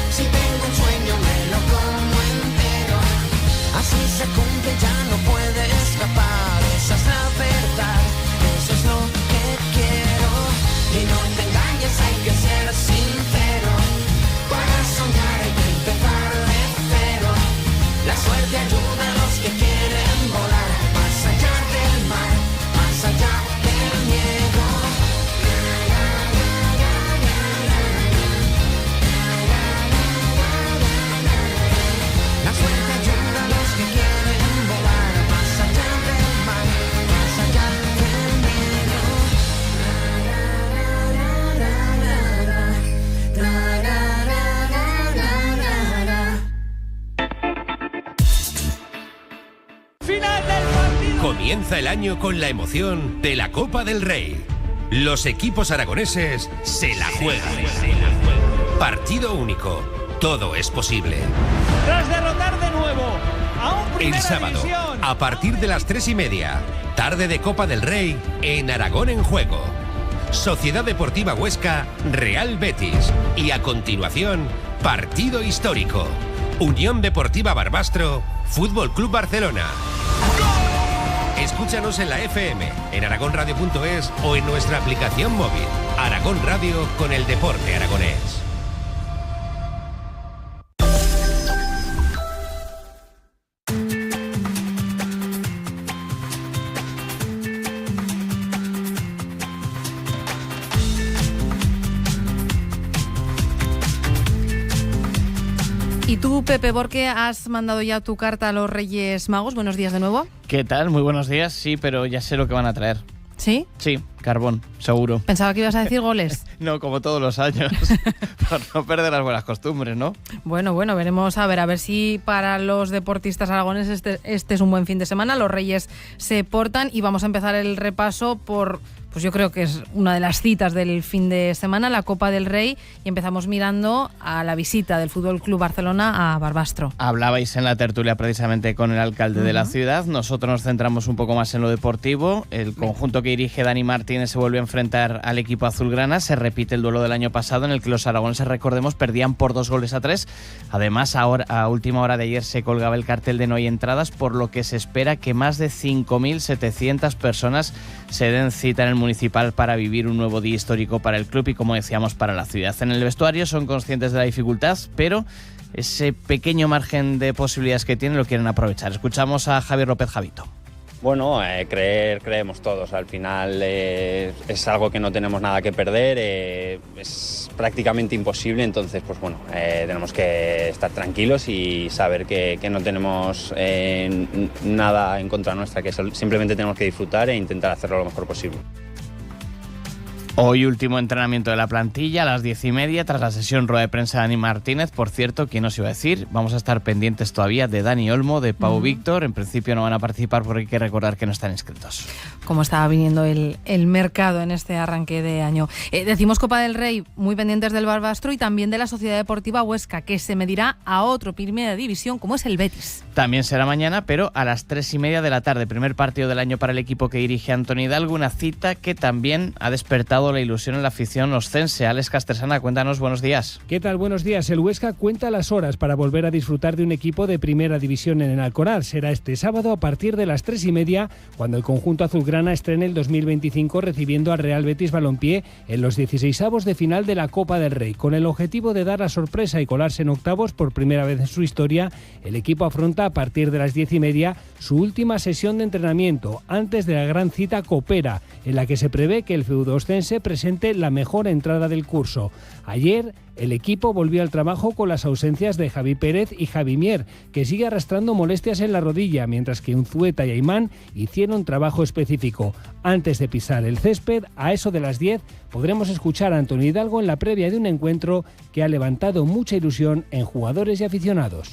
Si tengo un sueño me lo como entero. Así se cumple, ya no puede escapar. Esa es la verdad, eso es lo que quiero. Y no te engañes, hay que ser sincero. Para soñar hay que empezar de cero. La suerte ayuda a los que quieren volar. Más allá del mar, más allá del miedo. La suerte ayuda a los que quieren volar. Más allá del mar, más allá del miedo. Final del partido. Comienza el año con la emoción de la Copa del Rey. Los equipos aragoneses se la juegan. Partido único. Todo es posible. Tras derrotar de nuevo a un El Primera sábado, División. a partir de las 3:30, tarde de Copa del Rey en Aragón en Juego. Sociedad Deportiva Huesca, Real Betis. Y a continuación, partido histórico. Unión Deportiva Barbastro, Fútbol Club Barcelona. Escúchanos en la FM, en aragonradio.es o en nuestra aplicación móvil. Aragón Radio con el deporte aragonés. Y tú, Pepe Borque, has mandado ya tu carta a los Reyes Magos. Buenos días de nuevo. ¿Qué tal? Muy buenos días. Sí, pero ya sé lo que van a traer. ¿Sí? Sí, carbón, seguro. Pensaba que ibas a decir goles. No, como todos los años. Por no perder las buenas costumbres, ¿no? Bueno, veremos a ver si para los deportistas aragoneses este es un buen fin de semana. Los Reyes se portan y vamos a empezar el repaso por, pues yo creo que es una de las citas del fin de semana, la Copa del Rey, y empezamos mirando a la visita del Fútbol Club Barcelona a Barbastro. Hablabais en la tertulia precisamente con el alcalde de la ciudad. Nosotros nos centramos un poco más en lo deportivo. El conjunto que dirige Dani Martínez se vuelve a enfrentar al equipo azulgrana. Se repite el duelo del año pasado en el que los aragoneses, recordemos, perdían por 2-3. Además, ahora, a última hora de ayer se colgaba el cartel de no hay entradas, por lo que se espera que más de 5.700 personas se den cita en el municipal para vivir un nuevo día histórico para el club y, como decíamos, para la ciudad. En el vestuario son conscientes de la dificultad, pero ese pequeño margen de posibilidades que tienen lo quieren aprovechar. Escuchamos a Javier López Javito. Bueno, creemos todos. Al final es algo que no tenemos nada que perder, es prácticamente imposible, entonces pues bueno, tenemos que estar tranquilos y saber que no tenemos nada en contra nuestra, que simplemente tenemos que disfrutar e intentar hacerlo lo mejor posible. Hoy último entrenamiento de la plantilla a las 10:30 tras la sesión rueda de prensa de Dani Martínez. Por cierto, ¿quién nos iba a decir? Vamos a estar pendientes todavía de Dani Olmo, de Pau Víctor. En principio no van a participar porque hay que recordar que no están inscritos. Cómo estaba viniendo el mercado en este arranque de año. Decimos Copa del Rey, muy pendientes del Barbastro y también de la Sociedad Deportiva Huesca, que se medirá a otro primera división como es el Betis. También será mañana, pero a las 3:30 de la tarde. Primer partido del año para el equipo que dirige Antoni Hidalgo, una cita que también ha despertado la ilusión en la afición oscense. Alex Castresana, cuéntanos, buenos días. ¿Qué tal? Buenos días. El Huesca cuenta las horas para volver a disfrutar de un equipo de primera división en el Alcoraz. Será este sábado a partir de las 3:30, cuando el conjunto azulgrana estrene el 2025 recibiendo al Real Betis Balompié en los 16avos de final de la Copa del Rey. Con el objetivo de dar la sorpresa y colarse en octavos por primera vez en su historia, el equipo afronta a partir de las 10:30 su última sesión de entrenamiento, antes de la gran cita copera, en la que se prevé que el feudo oscense presente la mejor entrada del curso. Ayer el equipo volvió al trabajo con las ausencias de Javi Pérez y Javi Mier, que sigue arrastrando molestias en la rodilla, mientras que Unzueta y Aimán hicieron trabajo específico. Antes de pisar el césped, a eso de las 10, podremos escuchar a Antoni Hidalgo en la previa de un encuentro que ha levantado mucha ilusión en jugadores y aficionados.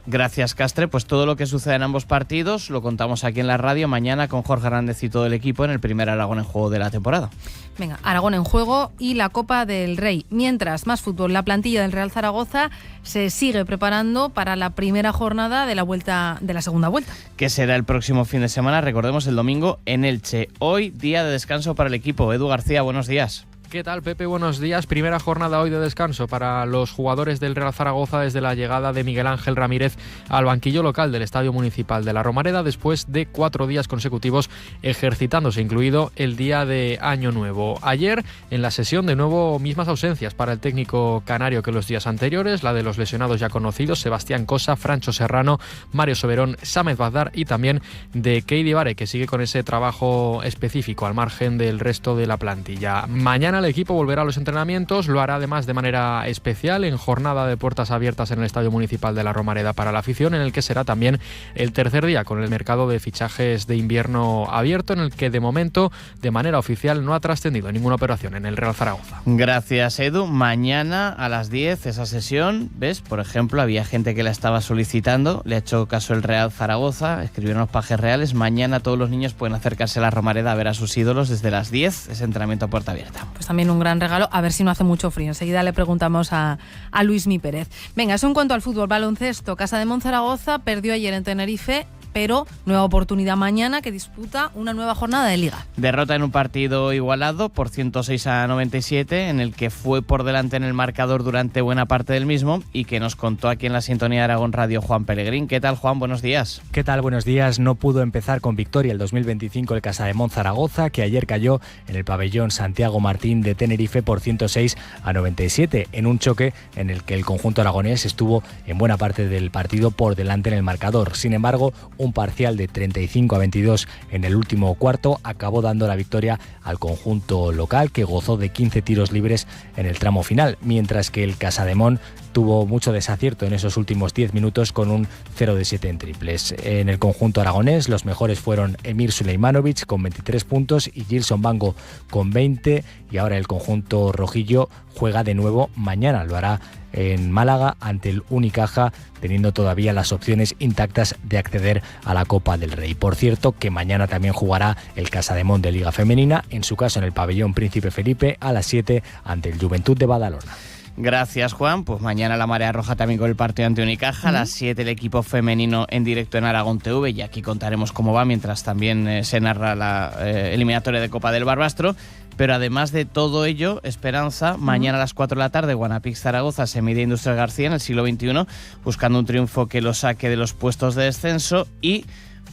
Gracias, Castre. Pues todo lo que sucede en ambos partidos lo contamos aquí en la radio mañana con Jorge Hernández y todo el equipo en el primer Aragón en Juego de la temporada. Venga, Aragón en Juego y la Copa del Rey. Mientras, más fútbol. La plantilla del Real Zaragoza se sigue preparando para la primera jornada de la segunda vuelta. Que será el próximo fin de semana, recordemos, el domingo en Elche. Hoy, día de descanso para el equipo. Edu García, buenos días. ¿Qué tal, Pepe? Buenos días. Primera jornada hoy de descanso para los jugadores del Real Zaragoza desde la llegada de Miguel Ángel Ramírez al banquillo local del Estadio Municipal de La Romareda después de 4 días consecutivos ejercitándose, incluido el día de Año Nuevo. Ayer, en la sesión, de nuevo mismas ausencias para el técnico canario que los días anteriores, la de los lesionados ya conocidos, Sebastián Cosa, Francho Serrano, Mario Soberón, Samed Bazdar y también de Keidi Bare, que sigue con ese trabajo específico al margen del resto de la plantilla. Mañana el equipo volverá a los entrenamientos, lo hará además de manera especial en jornada de puertas abiertas en el Estadio Municipal de La Romareda para la afición, en el que será también el tercer día con el mercado de fichajes de invierno abierto, en el que de momento de manera oficial no ha trascendido ninguna operación en el Real Zaragoza. Gracias, Edu. Mañana a las 10 esa sesión, ¿ves? Por ejemplo, había gente que la estaba solicitando, le ha hecho caso el Real Zaragoza, escribieron los pajes reales. Mañana todos los niños pueden acercarse a La Romareda a ver a sus ídolos desde las 10, ese entrenamiento a puerta abierta. Pues también un gran regalo, a ver si no hace mucho frío. Enseguida le preguntamos a Luismi Pérez. Venga, eso en cuanto al fútbol. Baloncesto, Casa de Monzaragoza perdió ayer en Tenerife, pero nueva oportunidad mañana, que disputa una nueva jornada de Liga. Derrota en un partido igualado por 106-97, en el que fue por delante en el marcador durante buena parte del mismo y que nos contó aquí en la sintonía de Aragón Radio Juan Pellegrín. ¿Qué tal, Juan? Buenos días. ¿Qué tal? Buenos días. No pudo empezar con victoria el 2025 el Casa de Monzaragoza, que ayer cayó en el pabellón Santiago Martín de Tenerife por 106-97, en un choque en el que el conjunto aragonés estuvo en buena parte del partido por delante en el marcador. Sin embargo, un parcial de 35-22 en el último cuarto acabó dando la victoria al conjunto local, que gozó de 15 tiros libres en el tramo final, mientras que el Casademón tuvo mucho desacierto en esos últimos 10 minutos con un 0 de 7 en triples. En el conjunto aragonés los mejores fueron Emir Suleimanovic con 23 puntos y Gilson Bango con 20, y ahora el conjunto rojillo juega de nuevo mañana, lo hará en Málaga ante el Unicaja, teniendo todavía las opciones intactas de acceder a la Copa del Rey. Por cierto, que mañana también jugará el Casademón de Liga Femenina, en su caso en el pabellón Príncipe Felipe a las 7 ante el Juventud de Badalona. Gracias, Juan. Pues mañana la Marea Roja también con el partido ante Unicaja. A las 7 el equipo femenino en directo en Aragón TV, y aquí contaremos cómo va mientras también se narra la eliminatoria de Copa del Barbastro. Pero además de todo ello, Esperanza, mañana a las 4 de la tarde, Guanapix Zaragoza se mide a Industrial García en el siglo XXI, buscando un triunfo que lo saque de los puestos de descenso, y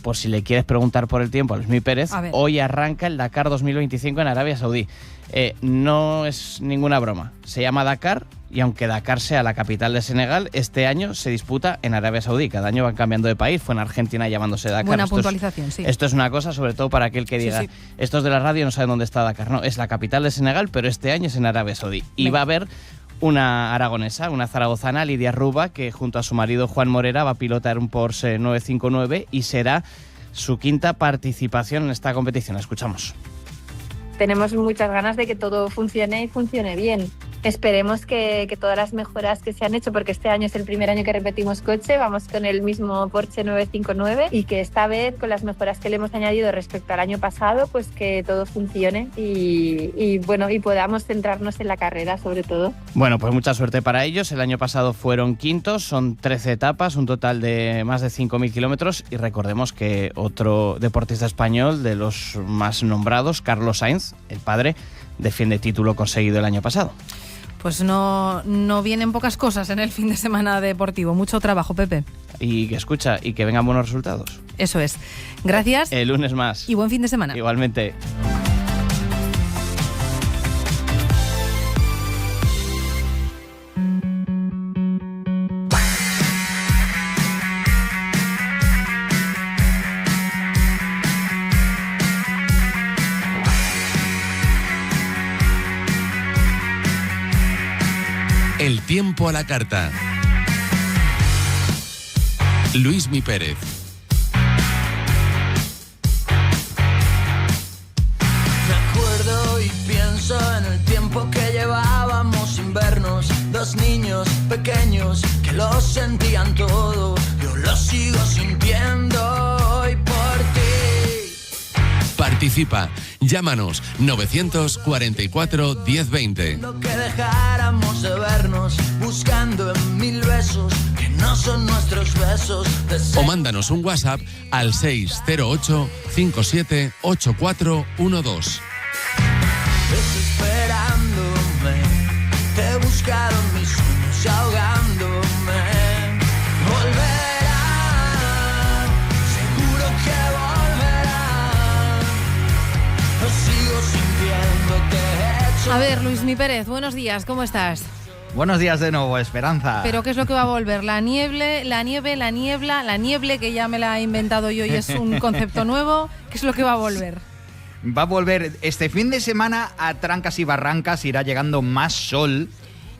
por si le quieres preguntar por el tiempo a Luismi Pérez, hoy arranca el Dakar 2025 en Arabia Saudí. No es ninguna broma, se llama Dakar, y aunque Dakar sea la capital de Senegal, este año se disputa en Arabia Saudí. Cada año van cambiando de país, fue en Argentina llamándose Dakar. Buena puntualización, sí. Esto es una cosa, sobre todo para aquel que diga, estos de la radio no saben dónde está Dakar. No, es la capital de Senegal, pero este año es en Arabia Saudí. Y va a haber una aragonesa, una zaragozana, Lidia Ruba, que junto a su marido Juan Morera va a pilotar un Porsche 959 y será su quinta participación en esta competición. Escuchamos. Tenemos muchas ganas de que todo funcione y funcione bien. Esperemos que todas las mejoras que se han hecho, porque este año es el primer año que repetimos coche, vamos con el mismo Porsche 959, y que esta vez, con las mejoras que le hemos añadido respecto al año pasado, pues que todo funcione y podamos centrarnos en la carrera sobre todo. Bueno, pues mucha suerte para ellos. El año pasado fueron quintos, son 13 etapas, un total de más de 5.000 kilómetros, y recordemos que otro deportista español de los más nombrados, Carlos Sainz, el padre, defiende título conseguido el año pasado. Pues no vienen pocas cosas en el fin de semana deportivo. Mucho trabajo, Pepe. Y que escucha, y que vengan buenos resultados. Eso es. Gracias. El lunes más. Y buen fin de semana. Igualmente. El tiempo a la carta. Luismi Pérez. Me acuerdo y pienso en el tiempo que llevábamos sin vernos, dos niños pequeños que lo sentían todo. Yo lo sigo sintiendo hoy por ti. Participa. Llámanos 944 1020. Lo que dejáramos de vernos, buscando en 1000 besos que no son nuestros besos. O mándanos un WhatsApp al 608 57 8412. Desesperándome, te he buscado en mis sueños y ahogándome. Volverá, seguro que volverá. Lo sigo sintiendo, te he hecho. A ver, Luismi Pérez, buenos días, ¿cómo estás? Buenos días de nuevo, Esperanza. ¿Pero qué es lo que va a volver? ¿La niebla, que ya me la he inventado yo y es un concepto nuevo? ¿Qué es lo que va a volver? Va a volver este fin de semana a trancas y barrancas, irá llegando más sol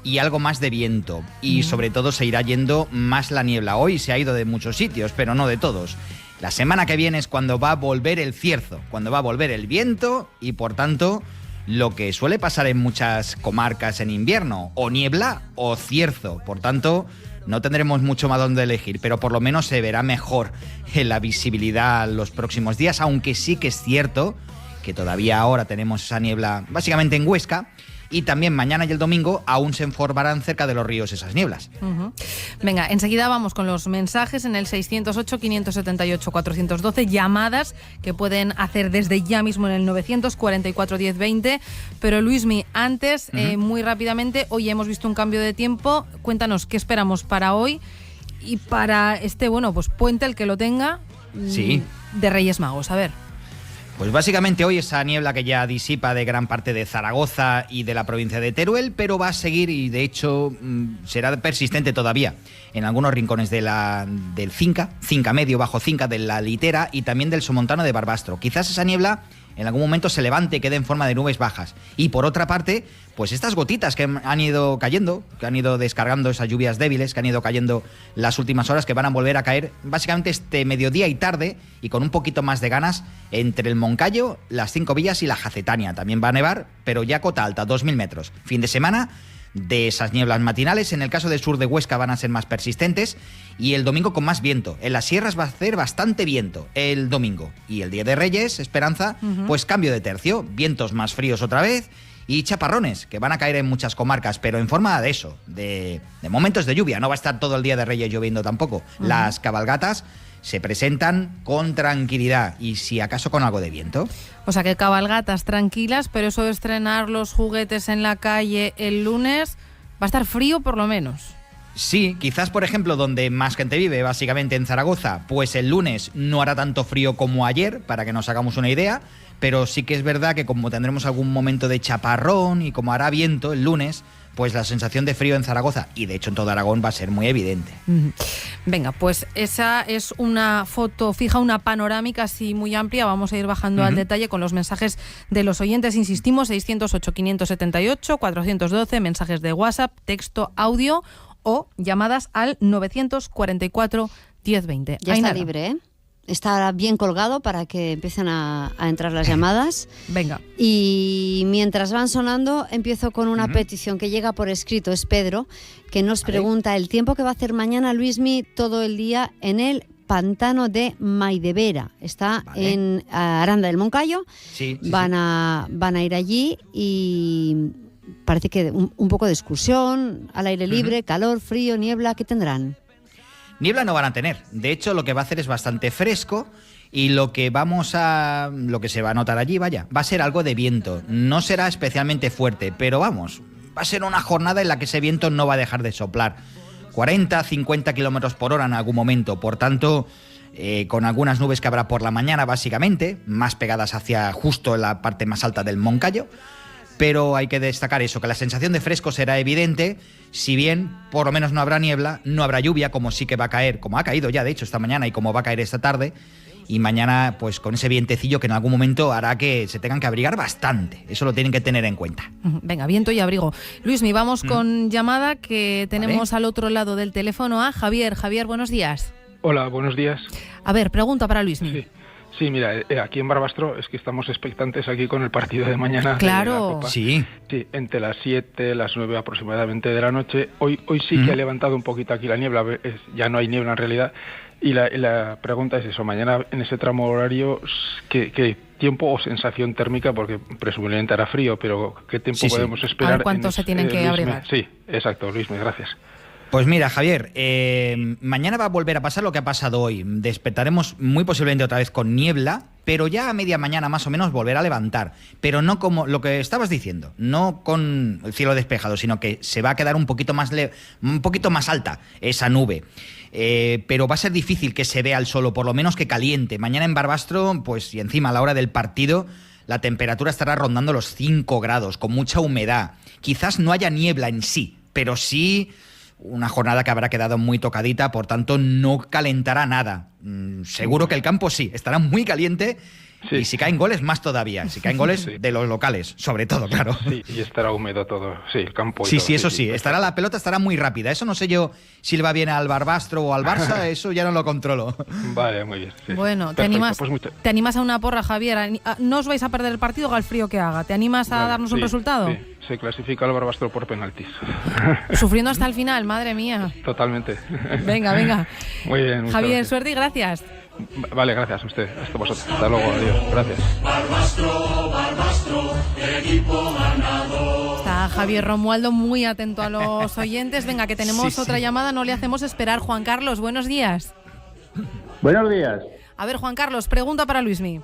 y algo más de viento. Y sobre todo se irá yendo más la niebla. Hoy se ha ido de muchos sitios, pero no de todos. La semana que viene es cuando va a volver el cierzo, cuando va a volver el viento y, por tanto, lo que suele pasar en muchas comarcas en invierno, o niebla o cierzo. Por tanto, no tendremos mucho más donde elegir, pero por lo menos se verá mejor en la visibilidad los próximos días, aunque sí que es cierto que todavía ahora tenemos esa niebla básicamente en Huesca, y también mañana y el domingo aún se formarán cerca de los ríos esas nieblas. Venga, enseguida vamos con los mensajes en el 608-578-412, llamadas que pueden hacer desde ya mismo en el 944-1020. Pero Luismi, antes, muy rápidamente, hoy hemos visto un cambio de tiempo. Cuéntanos qué esperamos para hoy y para este, puente, el que lo tenga, de Reyes Magos. A ver. Pues básicamente hoy esa niebla que ya disipa de gran parte de Zaragoza y de la provincia de Teruel, pero va a seguir y de hecho será persistente todavía en algunos rincones del Cinca Medio, Bajo Cinca, de la Litera y también del Somontano de Barbastro. Quizás esa niebla en algún momento se levante y quede en forma de nubes bajas. Y por otra parte, pues estas gotitas que han ido cayendo, que han ido descargando esas lluvias débiles, que han ido cayendo las últimas horas, que van a volver a caer básicamente este mediodía y tarde, y con un poquito más de ganas entre el Moncayo, las Cinco Villas y la Jacetania. También va a nevar, pero ya cota alta, 2.000 metros. Fin de semana de esas nieblas matinales. En el caso del sur de Huesca van a ser más persistentes, y el domingo con más viento. En las sierras va a hacer bastante viento el domingo. Y el día de Reyes, Esperanza, pues cambio de tercio, vientos más fríos otra vez y chaparrones que van a caer en muchas comarcas, pero en forma de eso, de momentos de lluvia. No va a estar todo el día de Reyes lloviendo tampoco. Las cabalgatas se presentan con tranquilidad y si acaso con algo de viento. O sea que cabalgatas tranquilas, pero eso de estrenar los juguetes en la calle el lunes va a estar frío por lo menos. Sí, quizás, por ejemplo, donde más gente vive, básicamente en Zaragoza, pues el lunes no hará tanto frío como ayer, para que nos hagamos una idea, pero sí que es verdad que como tendremos algún momento de chaparrón y como hará viento el lunes, pues la sensación de frío en Zaragoza, y de hecho en todo Aragón, va a ser muy evidente. Venga, pues esa es una foto fija, una panorámica así muy amplia. Vamos a ir bajando al detalle con los mensajes de los oyentes. Insistimos, 608-578-412, mensajes de WhatsApp, texto, audio o llamadas al 944 1020. Ya está libre, ¿eh? Está bien colgado para que empiecen a entrar las llamadas. Venga. Y mientras van sonando, empiezo con una petición que llega por escrito. Es Pedro, que nos pregunta el tiempo que va a hacer mañana Luismi todo el día en el pantano de Maidevera. Está en Aranda del Moncayo. Sí, van a ir allí y parece que un poco de excursión, al aire libre, calor, frío, niebla. ¿Qué tendrán? Niebla no van a tener. De hecho, lo que va a hacer es bastante fresco y lo que se va a notar allí, va a ser algo de viento. No será especialmente fuerte, pero va a ser una jornada en la que ese viento no va a dejar de soplar. 40, 50 kilómetros por hora en algún momento. Por tanto, con algunas nubes que habrá por la mañana, básicamente, más pegadas hacia justo la parte más alta del Moncayo. Pero hay que destacar eso, que la sensación de fresco será evidente, si bien por lo menos no habrá niebla, no habrá lluvia, como sí que va a caer, como ha caído ya de hecho esta mañana y como va a caer esta tarde, y mañana pues con ese vientecillo que en algún momento hará que se tengan que abrigar bastante. Eso lo tienen que tener en cuenta. Venga, viento y abrigo. Luismi, vamos con llamada que tenemos al otro lado del teléfono a Javier. Javier, buenos días. Hola, buenos días. A ver, pregunta para Luismi. Sí, mira, aquí en Barbastro es que estamos expectantes aquí con el partido de mañana. Claro. De la Copa. Sí, entre las 7, las 9 aproximadamente de la noche. Hoy sí que ha levantado un poquito aquí la niebla, ya no hay niebla en realidad. Y la pregunta es eso, mañana en ese tramo horario, ¿qué tiempo o sensación térmica? Porque presumiblemente hará frío, pero ¿qué tiempo podemos esperar? A ver cuánto se tienen que abrigar. Sí, exacto, Luismi, gracias. Pues mira, Javier, mañana va a volver a pasar lo que ha pasado hoy. Despertaremos muy posiblemente otra vez con niebla, pero ya a media mañana más o menos volverá a levantar. Pero no como lo que estabas diciendo, no con el cielo despejado, sino que se va a quedar un poquito más alta esa nube. Pero va a ser difícil que se vea el sol, o por lo menos que caliente. Mañana en Barbastro, pues y encima a la hora del partido, la temperatura estará rondando los 5 grados, con mucha humedad. Quizás no haya niebla en sí, pero sí una jornada que habrá quedado muy tocadita, por tanto no calentará nada. Seguro que el campo sí, estará muy caliente. Sí. Y si caen goles, más todavía. Si caen goles de los locales, sobre todo, claro. Sí, y estará húmedo todo, sí, el campo. Sí, eso sí. La pelota estará muy rápida. Eso no sé yo si le va bien al Barbastro o al Barça, eso ya no lo controlo. Vale, muy bien. Sí. Bueno, ¿te animas a una porra, Javier? No os vais a perder el partido, haga el frío que haga. ¿Te animas a darnos un resultado? Sí, se clasifica el Barbastro por penaltis. Sufriendo hasta el final, madre mía. Totalmente. Venga. Muy bien. Javier, gracias. Suerte y gracias. Vale, gracias a usted. Hasta vosotros. Hasta luego, adiós. Gracias. Barbastro, equipo ganador. Está Javier Romualdo muy atento a los oyentes. Venga, que tenemos otra llamada, no le hacemos esperar. Juan Carlos, buenos días. Buenos días. A ver, Juan Carlos, pregunta para Luismi.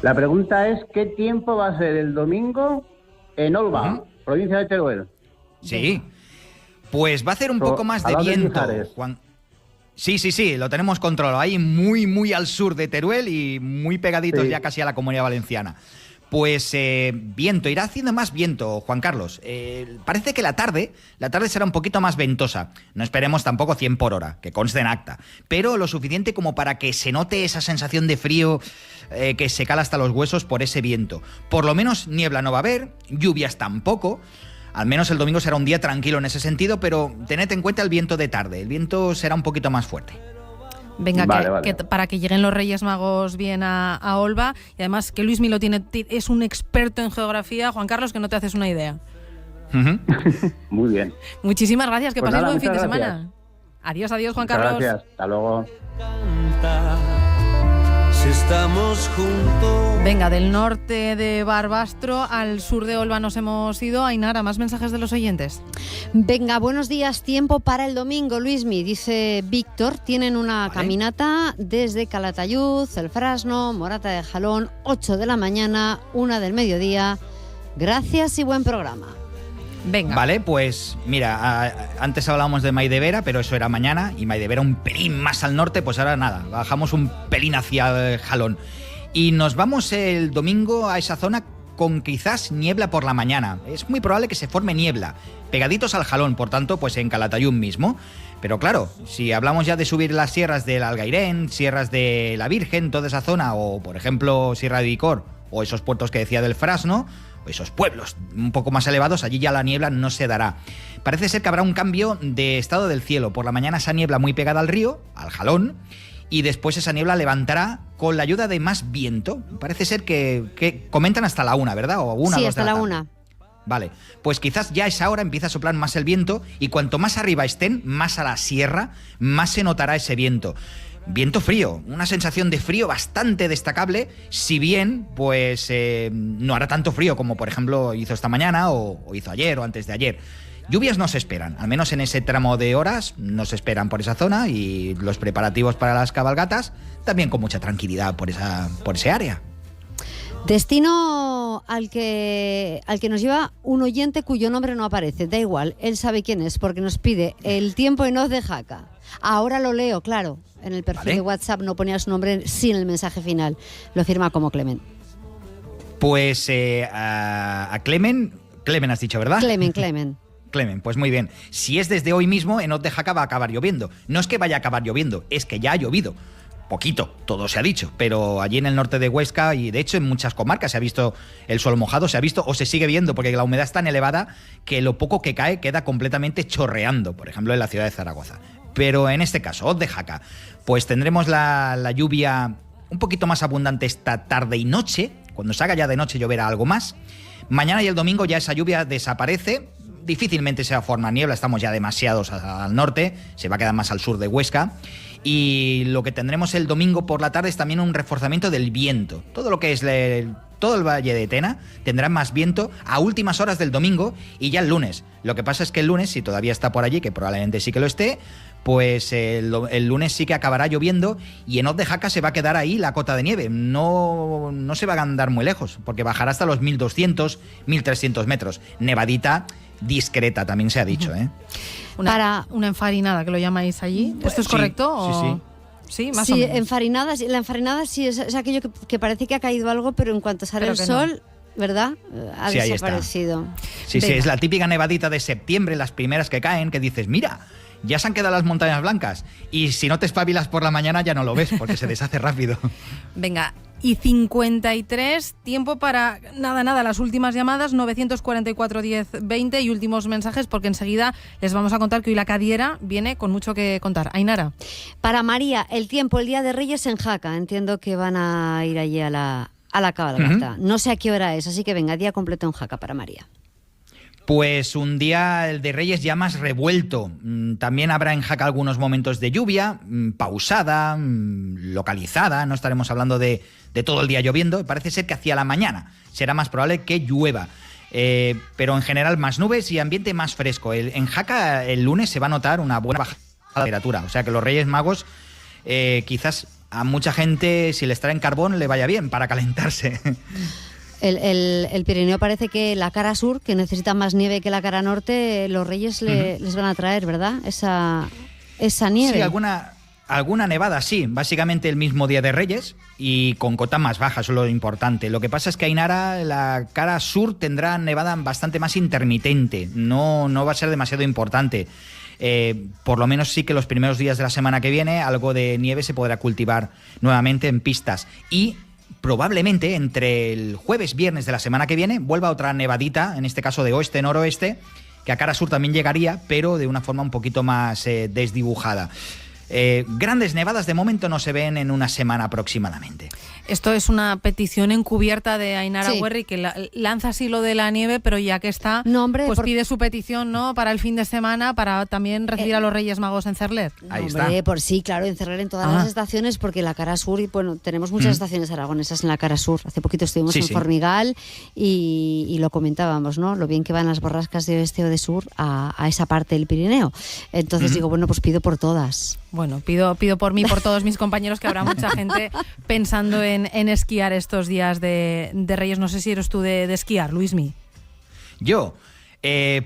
La pregunta es, ¿qué tiempo va a ser el domingo en Olva, provincia de Teruel? Sí, pues va a hacer un poco más de viento, Juan. Sí, lo tenemos controlado. Ahí muy al sur de Teruel y muy pegaditos ya casi a la Comunidad Valenciana. Pues viento, irá haciendo más viento, Juan Carlos. Parece que la tarde será un poquito más ventosa. No esperemos tampoco 100 por hora, que conste en acta. Pero lo suficiente como para que se note esa sensación de frío que se cala hasta los huesos por ese viento. Por lo menos niebla no va a haber, lluvias tampoco. Al menos el domingo será un día tranquilo en ese sentido, pero tened en cuenta el viento de tarde. El viento será un poquito más fuerte. Venga, vale. Que para que lleguen los Reyes Magos bien a Olva, y además que Luismi es un experto en geografía, Juan Carlos, que no te haces una idea. Muy bien. Muchísimas gracias, que paséis buen fin de semana. Adiós, Juan Carlos. Gracias, hasta luego. Si estamos juntos. Venga, del norte de Barbastro al sur de Olva nos hemos ido. Ainara, más mensajes de los oyentes. Venga, buenos días. Tiempo para el domingo, Luismi. Dice Víctor, tienen una caminata desde Calatayud, El Frasno, Morata de Jalón, 8 de la mañana, 1 del mediodía. Gracias y buen programa. Venga. Vale, pues mira, antes hablábamos de Maidevera, pero eso era mañana, y Maidevera un pelín más al norte, pues ahora nada, bajamos un pelín hacia el Jalón. Y nos vamos el domingo a esa zona con quizás niebla por la mañana. Es muy probable que se forme niebla, pegaditos al Jalón, por tanto, pues en Calatayud mismo. Pero claro, si hablamos ya de subir las sierras del Algairén, sierras de la Virgen, toda esa zona, o por ejemplo Sierra de Vicor, o esos puertos que decía del Frasno, o esos pueblos un poco más elevados, allí ya la niebla no se dará. Parece ser que habrá un cambio de estado del cielo. Por la mañana esa niebla muy pegada al río, al Jalón, y después esa niebla levantará con la ayuda de más viento. Parece ser que comentan hasta la 1, ¿verdad? O 1 Sí, 2 hasta de la la tarde. 1. Vale, pues quizás ya a esa hora empieza a soplar más el viento, y cuanto más arriba estén, más a la sierra, más se notará ese viento. Viento frío, una sensación de frío bastante destacable, si bien pues no hará tanto frío como por ejemplo hizo esta mañana o hizo ayer o antes de ayer. Lluvias no se esperan, al menos en ese tramo de horas no se esperan por esa zona, y los preparativos para las cabalgatas también con mucha tranquilidad por ese área. Destino al que nos lleva un oyente cuyo nombre no aparece. Da igual, él sabe quién es, porque nos pide el tiempo en Hoz de Jaca. Ahora lo leo, claro. En el perfil de WhatsApp no ponía su nombre sin el mensaje final. Lo firma como Clemen. Pues a Clemen has dicho, ¿verdad? Clemen, pues muy bien. Si es desde hoy mismo, en Hoz de Jaca va a acabar lloviendo. No es que vaya a acabar lloviendo, es que ya ha llovido. Poquito, todo se ha dicho, pero allí en el norte de Huesca, y de hecho en muchas comarcas se ha visto el suelo mojado, se ha visto o se sigue viendo, porque la humedad es tan elevada que lo poco que cae queda completamente chorreando, por ejemplo en la ciudad de Zaragoza. Pero en este caso, Hoz de Jaca, pues tendremos la lluvia un poquito más abundante esta tarde y noche. Cuando se haga ya de noche lloverá algo más. Mañana y el domingo ya esa lluvia desaparece. Difícilmente se va a formar niebla, estamos ya demasiados al norte, se va a quedar más al sur de Huesca. Y lo que tendremos el domingo por la tarde es también un reforzamiento del viento. Todo lo que es todo el Valle de Tena tendrá más viento a últimas horas del domingo y ya el lunes. Lo que pasa es que el lunes, si todavía está por allí, que probablemente sí que lo esté, pues el lunes sí que acabará lloviendo, y en Hoz de Jaca se va a quedar ahí la cota de nieve. No se va a andar muy lejos, porque bajará hasta los 1.200, 1.300 metros. Nevadita discreta, también se ha dicho, ¿eh? Una enfarinada, que lo llamáis allí. ¿Esto es correcto? Sí, más o menos. La enfarinada sí es aquello que parece que ha caído algo, pero en cuanto sale el sol, ¿verdad? Ha desaparecido. Sí, es la típica nevadita de septiembre, las primeras que caen, que dices, mira, ya se han quedado las montañas blancas. Y si no te espabilas por la mañana ya no lo ves, porque se deshace rápido. Venga, y 53, tiempo para nada, las últimas llamadas, 944 10 20 y últimos mensajes, porque enseguida les vamos a contar que hoy la Cadiera viene con mucho que contar. Ainara. Para María, el tiempo, el Día de Reyes en Jaca. Entiendo que van a ir allí a la cabalgata. No sé a qué hora es, así que venga, día completo en Jaca para María. Pues un día el de Reyes ya más revuelto. También habrá en Jaca algunos momentos de lluvia, pausada, localizada. No estaremos hablando de todo el día lloviendo. Parece ser que hacia la mañana será más probable que llueva. Pero en general más nubes y ambiente más fresco. En Jaca el lunes se va a notar una buena bajada de temperatura. O sea que los Reyes Magos quizás a mucha gente, si les traen carbón, le vaya bien para calentarse. El Pirineo parece que la cara sur, que necesita más nieve que la cara norte, los Reyes les van a traer, ¿verdad? Esa nieve. Sí, alguna nevada, sí. Básicamente el mismo día de Reyes y con cotas más bajas, eso es lo importante. Lo que pasa es que Ainara, la cara sur, tendrá nevada bastante más intermitente. No va a ser demasiado importante. Por lo menos sí que los primeros días de la semana que viene algo de nieve se podrá cultivar nuevamente en pistas. Y probablemente entre el jueves, viernes de la semana que viene vuelva otra nevadita, en este caso de oeste-noroeste, que a cara sur también llegaría, pero de una forma un poquito más desdibujada. Grandes nevadas de momento no se ven en una semana aproximadamente. Esto es una petición encubierta de Ainara Huerri, que lanza así lo de la nieve, pero ya que está, pues pide su petición, ¿no?, para el fin de semana, para también recibir a los Reyes Magos en Cerler. Ahí está. Por sí, claro, en Cerler en todas las estaciones, porque la cara sur, y bueno, tenemos muchas estaciones aragonesas en la cara sur. Hace poquito estuvimos en Formigal y lo comentábamos, ¿no?, lo bien que van las borrascas de oeste o de sur a esa parte del Pirineo. Entonces digo, bueno, pues pido por todas. Bueno, pido por mí, por todos mis compañeros, que habrá mucha gente pensando en esquiar estos días de Reyes. No sé si eres tú de esquiar, Luismi. Yo,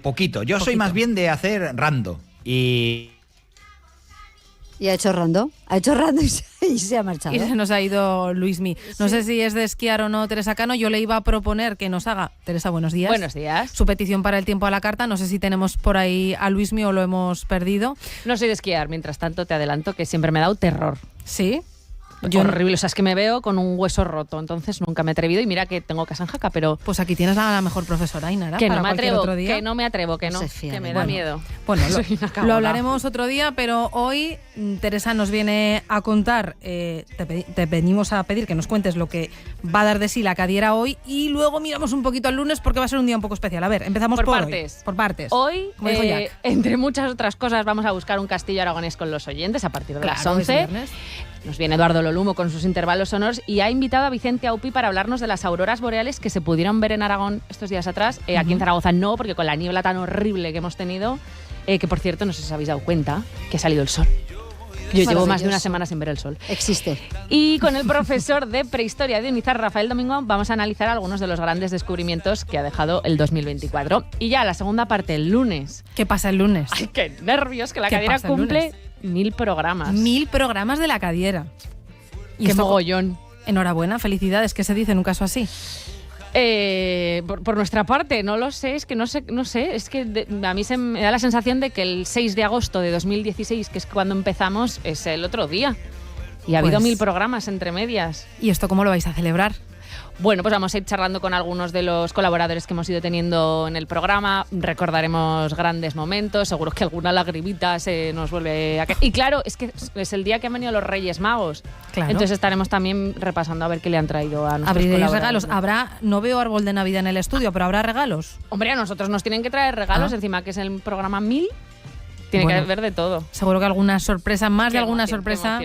Poquito. Yo soy más bien de hacer rando. Y ha hecho rando y se ha marchado. Y se nos ha ido Luismi. No sé si es de esquiar o no Teresa Cano. Yo le iba a proponer que nos haga, Teresa, buenos días. Buenos días. Su petición para el tiempo a la carta. No sé si tenemos por ahí a Luismi o lo hemos perdido. No soy de esquiar, mientras tanto te adelanto que siempre me ha dado terror. ¿Sí? Horrible, o sea, es que me veo con un hueso roto, entonces nunca me he atrevido y mira que tengo casa en Jaca, pero... Pues aquí tienes a la mejor profesora, Ainara, que para no me atrevo, otro día. que no me atrevo, que no, que me da miedo. Bueno, lo hablaremos otro día, pero hoy Teresa nos viene a contar, te venimos a pedir que nos cuentes lo que va a dar de sí la Cadiera hoy y luego miramos un poquito al lunes porque va a ser un día un poco especial. A ver, empezamos por partes. Hoy. Por partes. Hoy, como dijo Jack. Entre muchas otras cosas, vamos a buscar un castillo aragonés con los oyentes a partir de las 11. Nos viene Eduardo Lolumo con sus intervalos sonoros y ha invitado a Vicente Aupi para hablarnos de las auroras boreales que se pudieron ver en Aragón estos días atrás. Aquí en Zaragoza no, porque con la niebla tan horrible que hemos tenido, que por cierto, no sé si os habéis dado cuenta, que ha salido el sol. Yo llevo más de una semana sin ver el sol. Existe. Y con el profesor de prehistoria de UNIZAR, Rafael Domingo, vamos a analizar algunos de los grandes descubrimientos que ha dejado el 2024. Y ya la segunda parte, el lunes. ¿Qué pasa el lunes? ¡Ay, qué nervios! Que la Cadiera cumple 1000 programas. 1000 programas de la Cadiera. Y qué mogollón. Enhorabuena, felicidades. ¿Qué se dice en un caso así? Por nuestra parte, no lo sé, es que no sé, es que a mí me da la sensación de que el 6 de agosto de 2016, que es cuando empezamos, es el otro día. Y ha habido 1000 programas entre medias. ¿Y esto cómo lo vais a celebrar? Bueno, pues vamos a ir charlando con algunos de los colaboradores que hemos ido teniendo en el programa. Recordaremos grandes momentos, seguro que alguna lagrimita se nos vuelve a... Y claro, es que es el día que han venido los Reyes Magos. Claro. Entonces estaremos también repasando a ver qué le han traído a nuestros ¿Abriréis colaboradores. regalos? No veo árbol de Navidad en el estudio, pero ¿habrá regalos? Hombre, a nosotros nos tienen que traer regalos, encima que es el programa 1000. Tiene que haber de todo. Seguro que alguna sorpresa, más de alguna sorpresa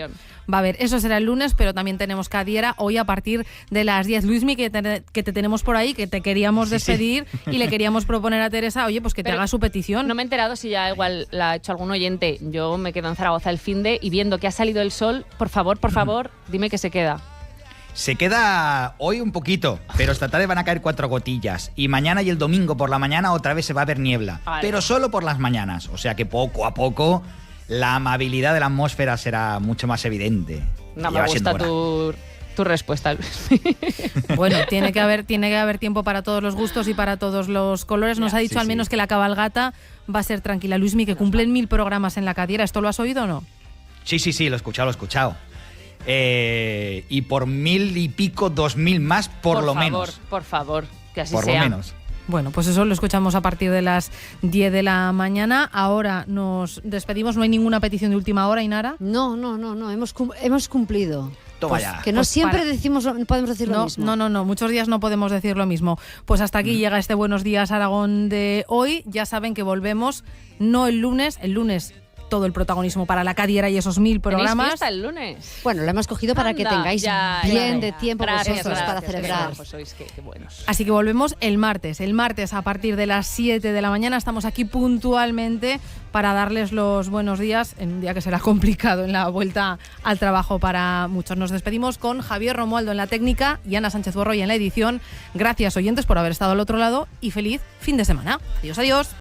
va a haber. Eso será el lunes, pero también tenemos Cadiera hoy a partir de las 10. Luismi, que te tenemos por ahí, que te queríamos despedir y le queríamos proponer a Teresa, oye, pues que te haga su petición. No me he enterado si ya igual la ha hecho algún oyente. Yo me quedo en Zaragoza el finde y viendo que ha salido el sol, por favor, dime que se queda. Se queda hoy un poquito, pero esta tarde van a caer 4 gotillas. Y mañana y el domingo por la mañana otra vez se va a ver niebla. Vale. Pero solo por las mañanas. O sea que poco a poco la amabilidad de la atmósfera será mucho más evidente. No me gusta tu respuesta. Bueno, tiene que haber tiempo para todos los gustos y para todos los colores. Nos ha dicho al menos que la cabalgata va a ser tranquila. Luismi, que cumplen 1000 programas en la Cadiera. ¿Esto lo has oído o no? Sí, lo he escuchado. Y por 1000 y pico, 2000 más, por lo menos. Por favor, que así sea. Por lo menos. Bueno, pues eso lo escuchamos a partir de las 10 de la mañana. Ahora nos despedimos. ¿No hay ninguna petición de última hora, Ainara? No. Hemos cumplido. Toma ya. Que no siempre podemos decir lo mismo. No. Muchos días no podemos decir lo mismo. Pues hasta aquí llega este Buenos Días Aragón de hoy. Ya saben que volvemos no el lunes. El lunes todo el protagonismo para la Cadiera y esos 1000 programas. ¿Tenéis fiesta el lunes? Bueno, lo hemos cogido para que tengáis bien de tiempo vosotros para celebrar. Pues sois qué buenos. Así que volvemos el martes. El martes a partir de las 7 de la mañana estamos aquí puntualmente para darles los buenos días en un día que será complicado en la vuelta al trabajo para muchos. Nos despedimos con Javier Romualdo en la técnica y Ana Sánchez Borroy en la edición. Gracias, oyentes, por haber estado al otro lado y feliz fin de semana. Adiós.